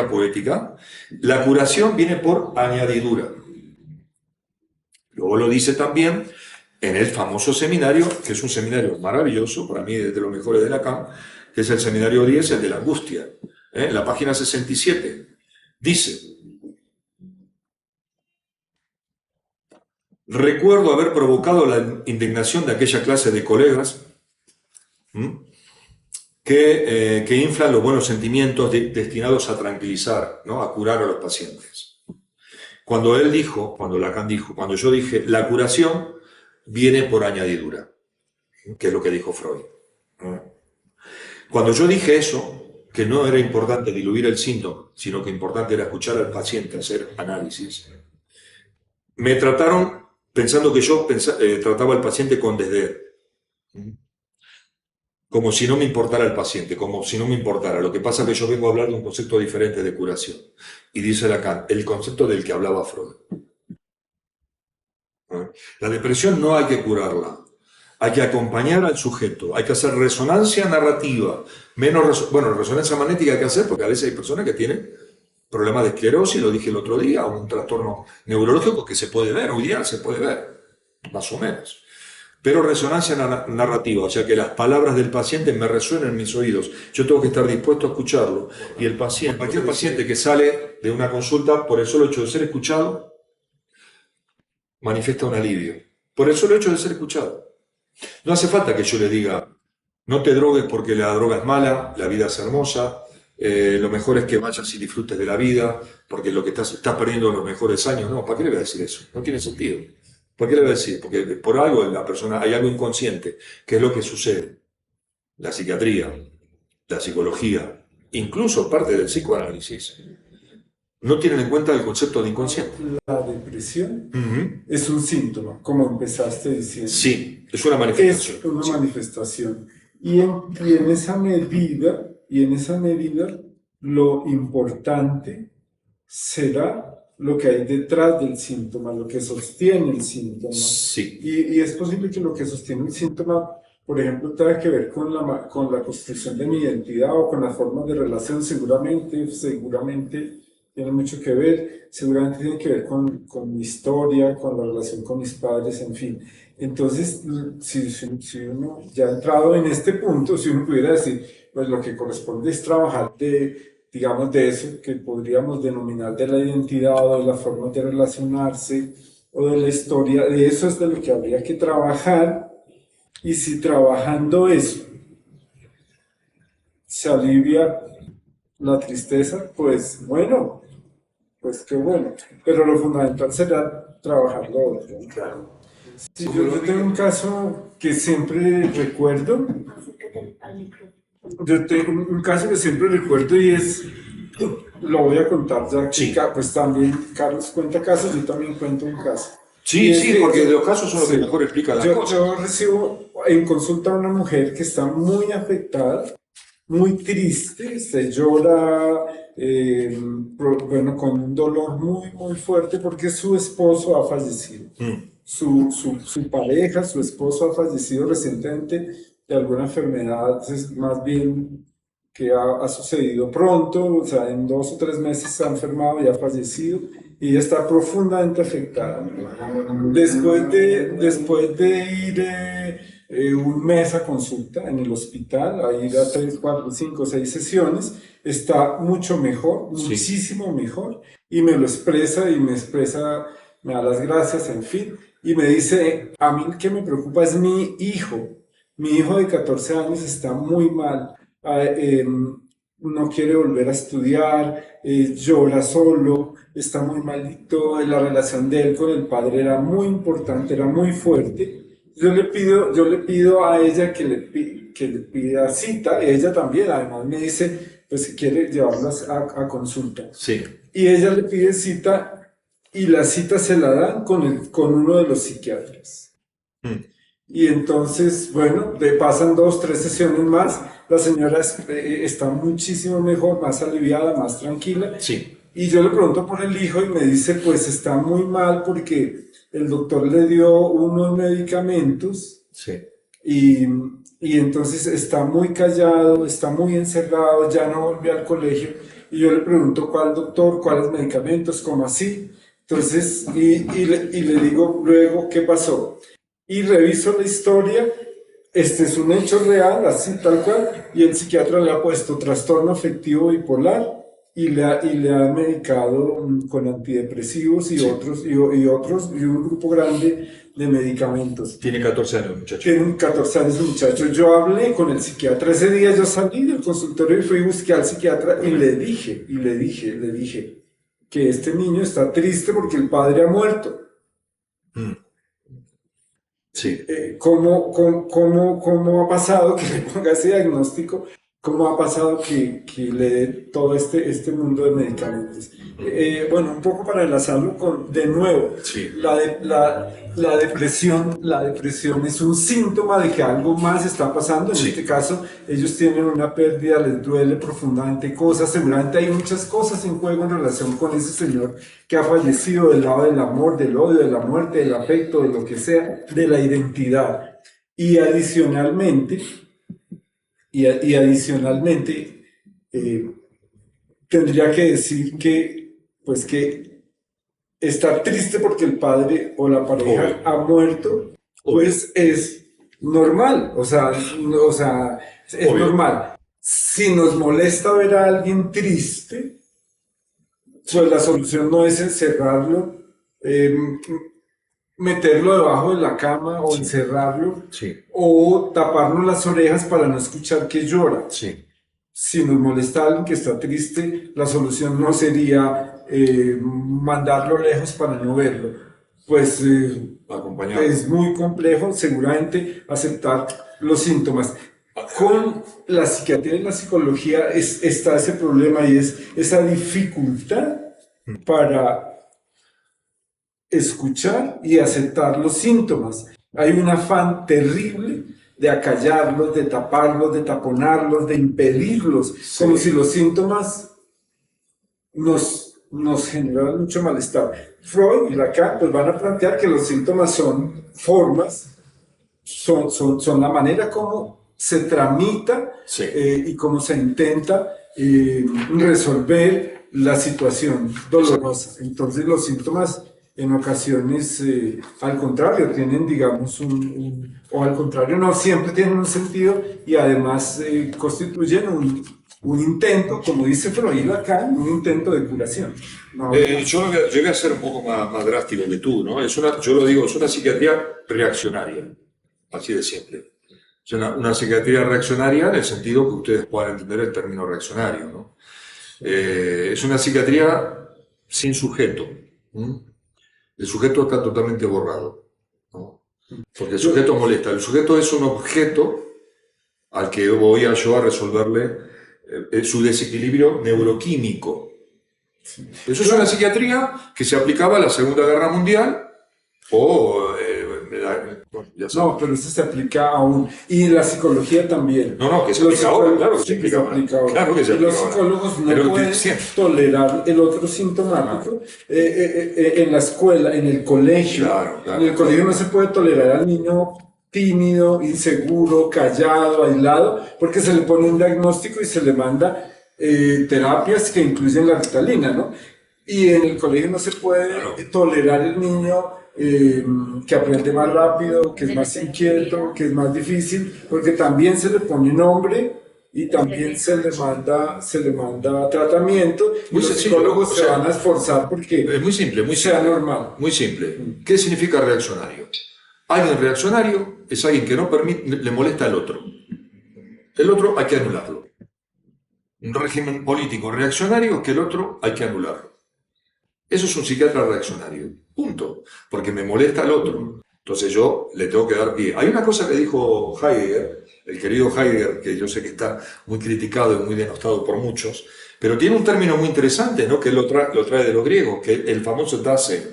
poética, la curación viene por añadidura. Luego lo dice también en el famoso seminario, que es un seminario maravilloso, para mí es de los mejores de Lacan, que es el seminario 10, el de la angustia. En la página 67 dice: recuerdo haber provocado la indignación de aquella clase de colegas que inflan los buenos sentimientos destinados a tranquilizar, ¿no? A curar a los pacientes. Cuando Lacan dijo, cuando yo dije, la curación viene por añadidura, que es lo que dijo Freud. Cuando yo dije eso, que no era importante diluir el síntoma, sino que importante era escuchar al paciente, hacer análisis, me trataron pensando que yo trataba al paciente con desdén. Como si no me importara el paciente, como si no me importara. Lo que pasa es que yo vengo a hablar de un concepto diferente de curación. Y dice Lacan, el concepto del que hablaba Freud. La depresión no hay que curarla. Hay que acompañar al sujeto, hay que hacer resonancia narrativa. Resonancia magnética hay que hacer porque a veces hay personas que tienen problemas de esclerosis, lo dije el otro día, o un trastorno neurológico que se puede ver, hoy día se puede ver, más o menos. Pero resonancia narrativa, o sea que las palabras del paciente me resuenan en mis oídos. Yo tengo que estar dispuesto a escucharlo. Y el paciente, cualquier paciente que sale de una consulta por el solo hecho de ser escuchado, manifiesta un alivio. Por el solo hecho de ser escuchado. No hace falta que yo le diga, no te drogues porque la droga es mala, la vida es hermosa, lo mejor es que vayas y disfrutes de la vida, porque lo que estás perdiendo los mejores años. No, ¿para qué le voy a decir eso? No tiene sentido. ¿Por qué le voy a decir? Porque por algo en la persona hay algo inconsciente, que es lo que sucede. La psiquiatría, la psicología, incluso parte del psicoanálisis, No tienen en cuenta el concepto de inconsciente. La depresión Ujú. es un síntoma, como empezaste diciendo. Sí, es una Es manifestación. una Sí. manifestación. Y en esa medida, lo importante será lo que hay detrás del síntoma, lo que sostiene el síntoma. Sí. Y es posible que lo que sostiene el síntoma, por ejemplo, tenga que ver con la construcción de mi identidad o con las formas de relación, seguramente tiene mucho que ver, seguramente tiene que ver con mi historia, con la relación con mis padres, en fin. Entonces, si uno ya ha entrado en este punto, si uno pudiera decir, pues lo que corresponde es trabajar digamos, de eso que podríamos denominar de la identidad o de la forma de relacionarse o de la historia, de eso es de lo que habría que trabajar. Y si trabajando eso se alivia la tristeza, pues bueno, pues qué bueno. Pero lo fundamental será trabajar lo otro. Claro. Sí, yo tengo un caso que siempre recuerdo. Yo tengo un caso que siempre recuerdo y lo voy a contar ya que Sí. pues también Carlos cuenta casos, yo también cuento un caso. Sí, Y es sí, que porque los casos son los que sí, mejor explican las yo cosas. recibo en consulta a una mujer que está muy afectada, muy triste, se llora, bueno, con un dolor muy, muy fuerte porque su esposo ha fallecido. Su pareja, su esposo ha fallecido recientemente de alguna enfermedad, es más bien que ha sucedido pronto, o sea, en 2 o 3 meses se ha enfermado y ha fallecido, y ella está profundamente afectada. Después de ir un mes a consulta en el hospital, a ir a 3, 4, 5, 6 sesiones, está mucho mejor, Sí. muchísimo mejor, y me lo expresa me da las gracias, en fin, y me dice, a mí que me preocupa es mi hijo de 14 años está muy mal, no quiere volver a estudiar, llora solo, está muy malito, la relación de él con el padre era muy importante, era muy fuerte. Yo le pido a ella que le pida cita, y ella también, además me dice, pues que quiere llevarlas a consulta. Sí. Y ella le pide cita y la cita se la dan con uno de los psiquiatras. Mm. Y entonces, bueno, pasan 2, 3 sesiones más, la señora está muchísimo mejor, más aliviada, más tranquila. Sí. Y yo le pregunto por el hijo y me dice, pues está muy mal porque el doctor le dio unos medicamentos Sí. y entonces está muy callado, está muy encerrado, ya no volvió al colegio. Y yo le pregunto, ¿cuál doctor? ¿Cuáles medicamentos? ¿Cómo así? Entonces, y le digo luego, ¿qué pasó? Y reviso la historia, este es un hecho real, así tal cual, y el psiquiatra le ha puesto trastorno afectivo bipolar y le ha medicado con antidepresivos y Sí. otros, y un grupo grande de medicamentos. Tiene 14 años, muchacho. Tiene 14 años el muchacho. Yo hablé con el psiquiatra. Ese día yo salí del consultorio y fui a buscar al psiquiatra y le dije que este niño está triste porque el padre ha muerto. Mm. Sí. ¿Cómo ha pasado que le ponga ese diagnóstico? ¿Cómo ha pasado que le dé todo este mundo de medicamentos? Bueno, un poco para enlazarlo de nuevo, Sí. la depresión es un síntoma de que algo más está pasando. En Sí. este caso, ellos tienen una pérdida, les duele profundamente cosas, seguramente hay muchas cosas en juego en relación con ese señor que ha fallecido del lado del amor, del odio, de la muerte, del afecto, de lo que sea, de la identidad. Y adicionalmente, tendría que decir pues que estar triste porque el padre o la pareja Obvio. ha muerto, pues es normal, o sea, es Obvio. normal. Si nos molesta ver a alguien triste, pues la solución no es encerrarlo, meterlo debajo de la cama o Sí. encerrarlo Sí. o taparnos las orejas para no escuchar que llora. Sí. Si nos molesta alguien que está triste, la solución no sería mandarlo lejos para no verlo. Pues Acompañado. es muy complejo seguramente aceptar los síntomas. Con la psiquiatría y la psicología está ese problema y es esa dificultad para escuchar y aceptar los síntomas. Hay un afán terrible de acallarlos, de taparlos, de taponarlos, de impedirlos, Sí. como si los síntomas nos generan mucho malestar. Freud y Lacan pues van a plantear que los síntomas son formas, son la manera como se tramita Sí. y cómo se intenta resolver la situación dolorosa. Entonces los síntomas en ocasiones, al contrario, tienen, digamos, o al contrario, no siempre tienen un sentido y además constituyen un intento, como dice Freud acá, un intento de curación. No, Yo voy a ser un poco más drástico que tú, ¿no? Yo lo digo, es una psiquiatría reaccionaria, así de simple. Es una psiquiatría reaccionaria en el sentido que ustedes puedan entender el término reaccionario, ¿no? Es una psiquiatría sin sujeto. ¿Mm? El sujeto está totalmente borrado, ¿no? Porque el sujeto molesta. El sujeto es un objeto al que voy yo a resolverle su desequilibrio neuroquímico. Eso es una psiquiatría que se aplicaba a la Segunda Guerra Mundial o... bueno, ya sabes. no, pero eso se aplica aún. Y la psicología también. No, que se Los aplica ahora, psicólogos- claro que se sí, aplica ahora. Claro que se Y los aplica ahora. psicólogos no Pero pueden siempre. tolerar el otro sintomático en la escuela, en el colegio. Claro, claro. En el colegio no se puede tolerar al niño tímido, inseguro, callado, aislado, porque se le pone un diagnóstico y se le manda terapias que incluyen la Ritalina, ¿no? Y en el colegio no se puede Claro. tolerar el niño que aprende más rápido, que es más inquieto, que es más difícil, porque también se le pone nombre y también se le manda tratamiento y Muy los sencillo, psicólogos o se sea, van a esforzar porque Es muy simple, muy sea simple. normal. Muy simple. ¿Qué significa reaccionario? Alguien reaccionario es alguien que no permite, le molesta al otro. El otro hay que anularlo. Un régimen político reaccionario es que el otro hay que anularlo. Eso es un psiquiatra reaccionario. Punto. Porque me molesta al otro. Entonces yo le tengo que dar pie. Hay una cosa que dijo Heidegger, el querido Heidegger, que yo sé que está muy criticado y muy denostado por muchos, pero tiene un término muy interesante, ¿no? Que él lo trae de los griegos, que es el famoso Dasein.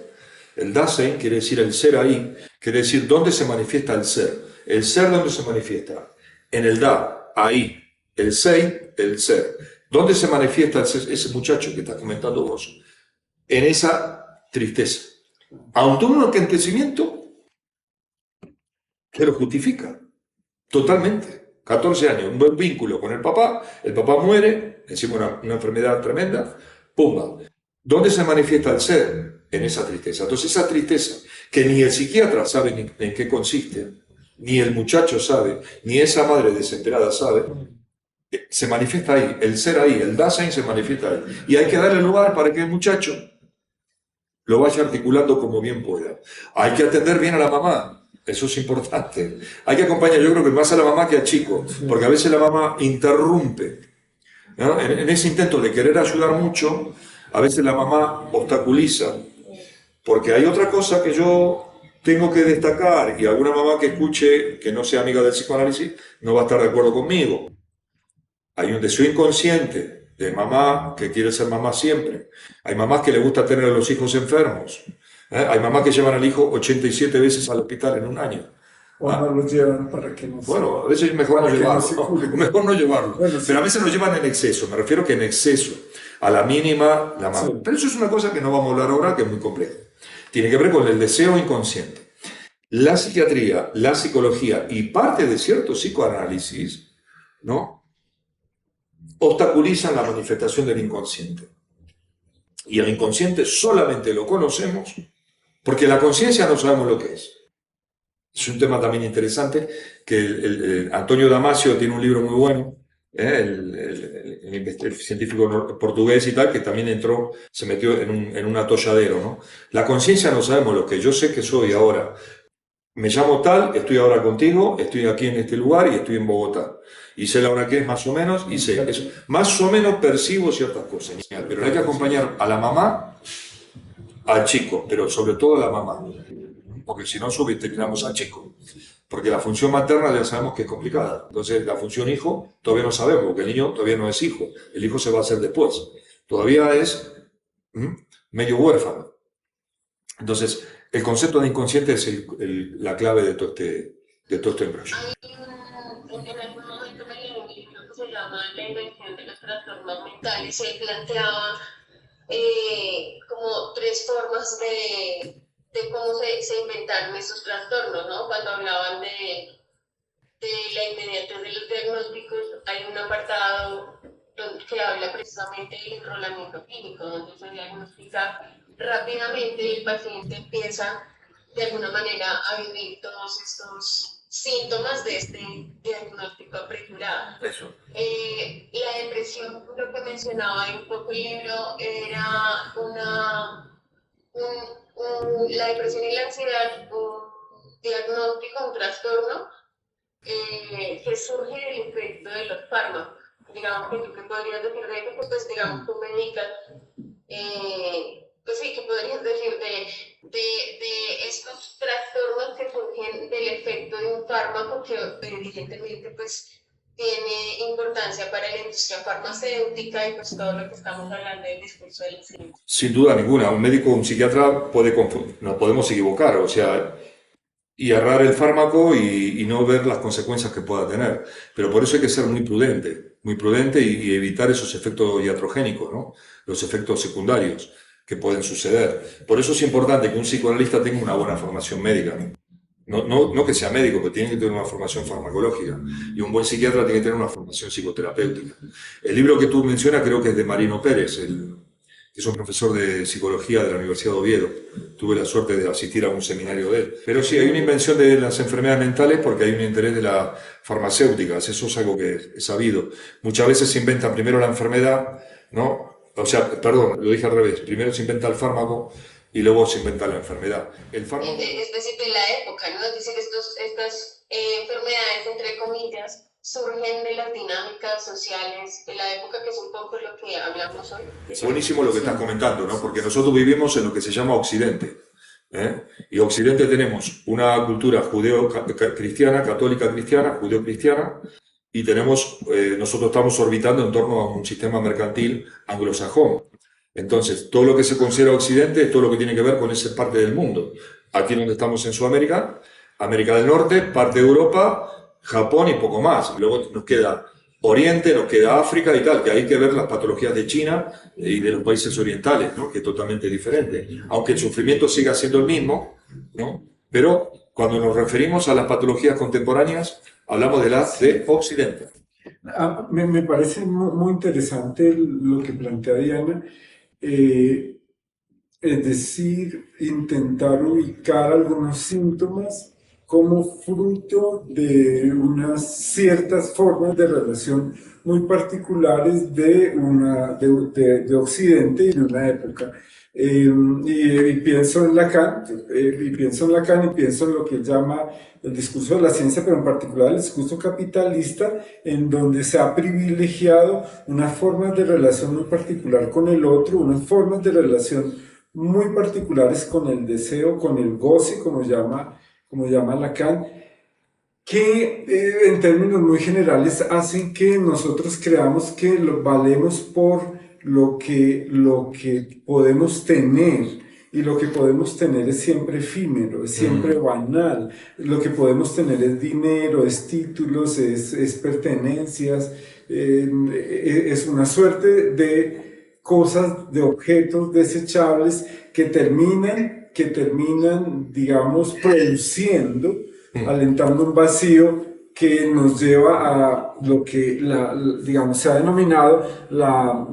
El Dasein quiere decir el ser ahí, quiere decir dónde se manifiesta el ser. El ser, ¿dónde se manifiesta? En el Da, ahí. El Sein, el ser. ¿Dónde se manifiesta ese muchacho que estás comentando vos? En esa tristeza. Ante un acontecimiento que lo justifica totalmente. 14 años, un buen vínculo con el papá muere, encima una enfermedad tremenda, ¡pumba! ¿Dónde se manifiesta el ser? En esa tristeza. Entonces esa tristeza, que ni el psiquiatra sabe en qué consiste, ni el muchacho sabe, ni esa madre desesperada sabe, se manifiesta ahí, el ser ahí, el Dasein se manifiesta ahí. Y hay que darle lugar para que el muchacho lo vaya articulando como bien pueda. Hay que atender bien a la mamá, eso es importante. Hay que acompañar, yo creo que más a la mamá que al chico, porque a veces la mamá interrumpe, ¿no? En ese intento de querer ayudar mucho, a veces la mamá obstaculiza, porque hay otra cosa que yo tengo que destacar, y alguna mamá que escuche que no sea amiga del psicoanálisis no va a estar de acuerdo conmigo. Hay un deseo inconsciente de mamá que quiere ser mamá siempre. Hay mamás que le gusta tener a los hijos enfermos. Hay mamás que llevan al hijo 87 veces al hospital en un año. O no lo llevan para que no se... Bueno, a veces es mejor no Para que no llevarlo. se cure. Mejor no llevarlo. Bueno, sí. Pero a veces lo llevan en exceso. Me refiero que en exceso. A la mínima, la mamá. Sí. Pero eso es una cosa que no vamos a hablar ahora, que es muy compleja. Tiene que ver con el deseo inconsciente. La psiquiatría, la psicología y parte de cierto psicoanálisis, ¿no?, obstaculizan la manifestación del inconsciente. Y el inconsciente solamente lo conocemos porque la conciencia no sabemos lo que es. Es un tema también interesante que el Antonio Damasio tiene un libro muy bueno, el científico portugués y tal, que también entró, se metió en un atolladero, ¿no? La conciencia no sabemos lo que es. Yo sé que soy ahora. Me llamo tal, estoy ahora contigo, estoy aquí en este lugar y estoy en Bogotá. Y sé la hora que es más o menos, y sé eso. Más o menos percibo ciertas cosas. Pero hay que acompañar a la mamá, al chico, pero sobre todo a la mamá. Porque si no, subestimamos al chico. Porque la función materna ya sabemos que es complicada. Entonces, la función hijo todavía no sabemos, porque el niño todavía no es hijo. El hijo se va a hacer después. Todavía es medio huérfano. Entonces, el concepto de inconsciente es la clave de todo este embrollo. En algún momento me leí un libro que se llama La invención de los trastornos mentales y él planteaba como tres formas de cómo se inventaron esos trastornos, ¿no? Cuando hablaban de la inmediatez de los diagnósticos, hay un apartado que habla precisamente del enrolamiento clínico, donde se diagnostica rápidamente y el paciente empieza de alguna manera a vivir todos estos síntomas de este diagnóstico apresurado. Eso. La depresión, lo que mencionaba en un poco el libro, era la depresión y la ansiedad, un diagnóstico, un trastorno que surge del efecto de los fármacos. Digamos que tú que podrías decir de eso, pues digamos tú medicas, pues sí, que podrías decir de estos trastornos que surgen del efecto de un fármaco que evidentemente pues tiene importancia para la industria farmacéutica y pues todo lo que estamos hablando del discurso de la ciencia. Sin duda ninguna, un médico o un psiquiatra puede confundir, nos podemos equivocar, o sea, y errar el fármaco y no ver las consecuencias que pueda tener. Pero por eso hay que ser muy prudente y evitar esos efectos iatrogénicos, ¿no? Los efectos secundarios que pueden suceder. Por eso es importante que un psicoanalista tenga una buena formación médica, ¿no? No que sea médico, pero tiene que tener una formación farmacológica. Y un buen psiquiatra tiene que tener una formación psicoterapéutica. El libro que tú mencionas creo que es de Marino Pérez, que es un profesor de psicología de la Universidad de Oviedo. Tuve la suerte de asistir a un seminario de él. Pero sí, hay una invención de las enfermedades mentales porque hay un interés de las farmacéuticas. Eso es algo que es sabido. Muchas veces se inventa primero la enfermedad, ¿no? O sea, perdón, lo dije al revés. Primero se inventa el fármaco y luego se inventa la enfermedad. El fármaco... Es decir, de la época, ¿no? Es decir, estas enfermedades, entre comillas, surgen de las dinámicas sociales de la época, que es un poco lo que hablamos hoy. Es buenísimo lo que estás comentando, ¿no? Porque nosotros vivimos en lo que se llama Occidente, ¿eh? Y Occidente tenemos una cultura judeo-cristiana, católica cristiana, judeo-cristiana, y nosotros estamos orbitando en torno a un sistema mercantil anglosajón. Entonces, todo lo que se considera Occidente es todo lo que tiene que ver con esa parte del mundo. Aquí donde estamos en Sudamérica, América del Norte, parte de Europa, Japón y poco más. Luego nos queda Oriente, nos queda África y tal, que hay que ver las patologías de China y de los países orientales, ¿no? Que es totalmente diferente. Aunque el sufrimiento siga siendo el mismo, ¿no? Pero cuando nos referimos a las patologías contemporáneas, hablamos de las de Occidente. Me parece muy interesante lo que plantea Diana, es decir, intentar ubicar algunos síntomas como fruto de unas ciertas formas de relación muy particulares de Occidente y de una época. Y pienso en Lacan, y pienso en lo que él llama el discurso de la ciencia, pero en particular el discurso capitalista, en donde se ha privilegiado unas formas de relación muy particular con el otro, unas formas de relación muy particulares con el deseo, con el goce, como llama Lacan, que en términos muy generales hacen que nosotros creamos que valemos por lo que podemos tener, y lo que podemos tener es siempre efímero, es siempre banal. Lo que podemos tener es dinero, es títulos, es pertenencias, es una suerte de cosas, de objetos desechables que terminan, digamos, produciendo, alentando un vacío que nos lleva a lo que digamos, se ha denominado la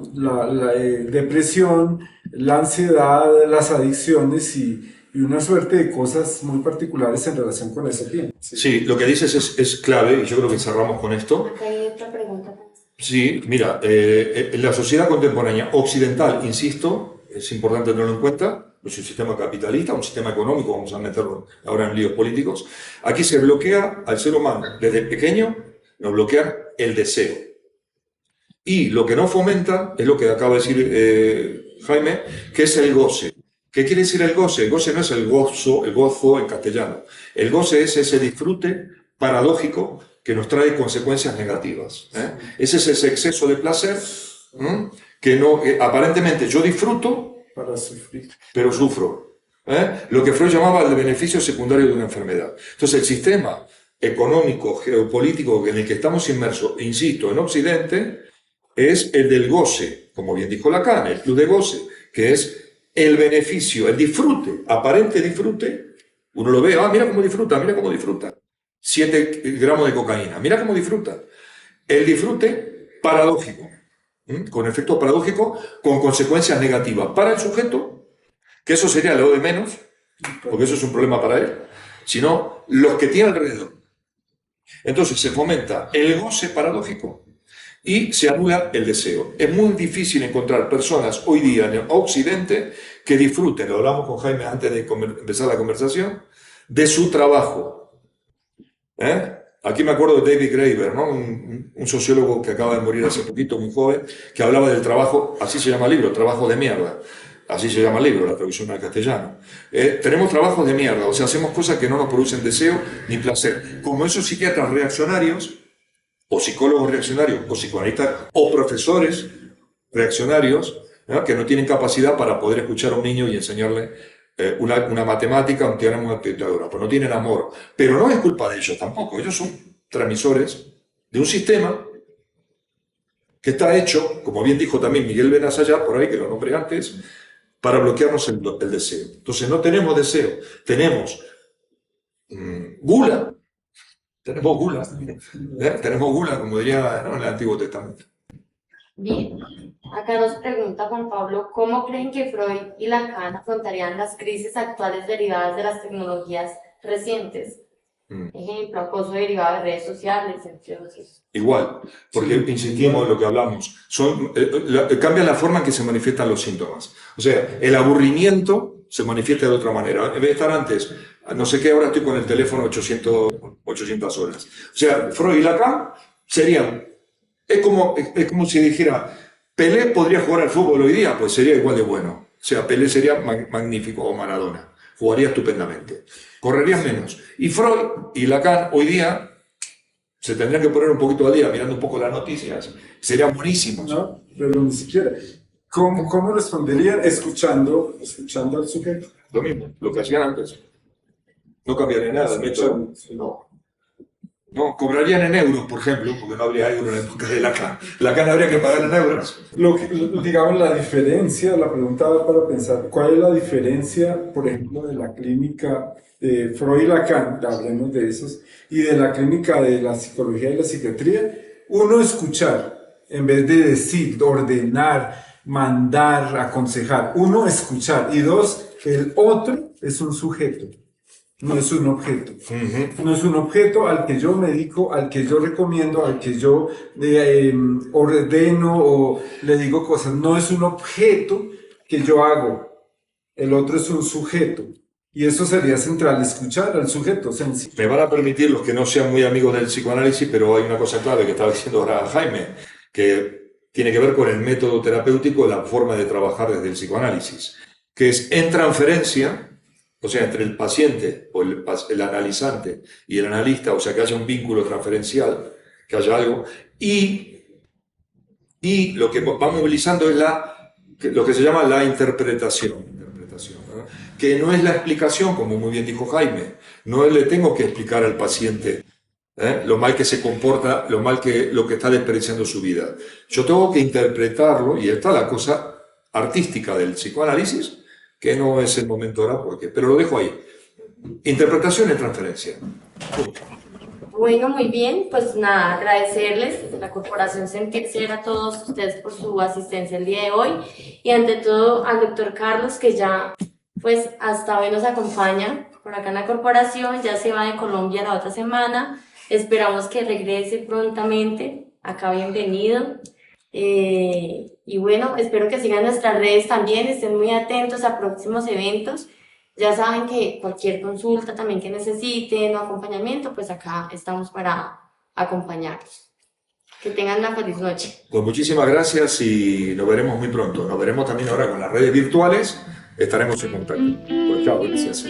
depresión, la ansiedad, las adicciones y una suerte de cosas muy particulares en relación con ese bien. Sí, lo que dices es clave y yo creo que cerramos con esto. Acá hay otra pregunta. Sí, mira, en la sociedad contemporánea occidental, insisto, es importante tenerlo en cuenta, es un sistema capitalista, un sistema económico, vamos a meterlo ahora en líos políticos. Aquí se bloquea al ser humano desde pequeño, nos bloquea el deseo. Y lo que no fomenta es lo que acaba de decir Jaime, que es el goce. ¿Qué quiere decir el goce? El goce no es el gozo en castellano. El goce es ese disfrute paradójico que nos trae consecuencias negativas. Ese es ese exceso de placer que aparentemente yo disfruto, para sufrir. pero sufro. Lo que Freud llamaba el beneficio secundario de una enfermedad. Entonces, el sistema económico, geopolítico en el que estamos inmersos, insisto, en Occidente, es el del goce, como bien dijo Lacan, el club de goce, que es el beneficio, el disfrute, aparente disfrute. Uno lo ve, mira cómo disfruta, mira cómo disfruta. 7 gramos de cocaína, mira cómo disfruta. El disfrute paradójico, con efecto paradójico, con consecuencias negativas para el sujeto, que eso sería lo de menos, porque eso es un problema para él, sino los que tiene alrededor. Entonces se fomenta el goce paradójico y se anula el deseo. Es muy difícil encontrar personas hoy día en Occidente que disfruten, lo hablamos con Jaime antes de empezar la conversación, de su trabajo. Aquí me acuerdo de David Graeber, ¿no? un sociólogo que acaba de morir hace poquito, muy joven, que hablaba del trabajo, así se llama el libro, trabajo de mierda. Así se llama el libro, la traducción al castellano. Tenemos trabajos de mierda, o sea, hacemos cosas que no nos producen deseo ni placer. Como esos psiquiatras reaccionarios, o psicólogos reaccionarios, o psicoanalistas, o profesores reaccionarios, ¿no? Que no tienen capacidad para poder escuchar a un niño y enseñarle una matemática, un teorema de Pitágoras, pues no tienen amor. Pero no es culpa de ellos tampoco, ellos son transmisores de un sistema que está hecho, como bien dijo también Miguel Benazayar, por ahí, que lo nombré antes, para bloquearnos el deseo. Entonces no tenemos deseo, tenemos gula, tenemos gula, como diría, ¿no?, en el Antiguo Testamento. Bien, acá nos pregunta Juan Pablo, ¿cómo creen que Freud y Lacan afrontarían las crisis actuales derivadas de las tecnologías recientes? Ejemplo, acoso derivado de redes sociales, entre otros. Igual, porque insistimos en lo que hablamos, cambia la forma en que se manifiestan los síntomas. O sea, el aburrimiento se manifiesta de otra manera. En vez de estar antes, no sé qué, ahora estoy con el teléfono 800 horas. O sea, Freud y Lacan serían, es como si dijera, Pelé podría jugar al fútbol hoy día, pues sería igual de bueno. O sea, Pelé sería magnífico, o Maradona, jugaría estupendamente. Correrían menos. Y Freud y Lacan hoy día se tendrían que poner un poquito al día, mirando un poco las noticias. Serían buenísimos. No, pero ni siquiera. ¿Cómo responderían? Escuchando al sujeto. Lo mismo, lo que hacían antes. No cambiaría nada el método. No, cobrarían en euros, por ejemplo, porque no habría euros en la época de Lacan. Lacan habría que pagar en euros. Digamos, la diferencia, la pregunta va para pensar, ¿cuál es la diferencia, por ejemplo, de la clínica de Freud y Lacan, hablemos de esos, y de la clínica de la psicología y la psiquiatría? Uno, escuchar, en vez de decir, ordenar, mandar, aconsejar. Uno, escuchar. Y dos, el otro es un sujeto. No es un objeto. No es un objeto al que yo medico, al que yo recomiendo, al que yo ordeno o le digo cosas. No es un objeto que yo hago. El otro es un sujeto. Y eso sería central, escuchar al sujeto. Sencillo. Me van a permitir los que no sean muy amigos del psicoanálisis, pero hay una cosa clave que estaba diciendo ahora Jaime, que tiene que ver con el método terapéutico, la forma de trabajar desde el psicoanálisis, que es en transferencia. O sea, entre el paciente o el analizante y el analista, o sea, que haya un vínculo transferencial, que haya algo, y lo que va movilizando es lo que se llama la interpretación, ¿no? Que no es la explicación, como muy bien dijo Jaime, no le tengo que explicar al paciente lo mal que se comporta, lo que está desperdiciando su vida. Yo tengo que interpretarlo, y está la cosa artística del psicoanálisis, que no es el momento ahora, pero lo dejo ahí. Interpretación y transferencia. Bueno, muy bien, pues nada, agradecerles la Corporación Sentir Ser a todos ustedes por su asistencia el día de hoy y ante todo al doctor Carlos, que ya pues hasta hoy nos acompaña por acá en la corporación, ya se va de Colombia la otra semana, esperamos que regrese prontamente, acá bienvenido. Y bueno, espero que sigan nuestras redes también, estén muy atentos a próximos eventos. Ya saben que cualquier consulta también que necesiten o acompañamiento, pues acá estamos para acompañarlos. Que tengan una feliz noche. Pues muchísimas gracias y nos veremos muy pronto. Nos veremos también ahora con las redes virtuales. Estaremos en contacto. Pues chao, gracias.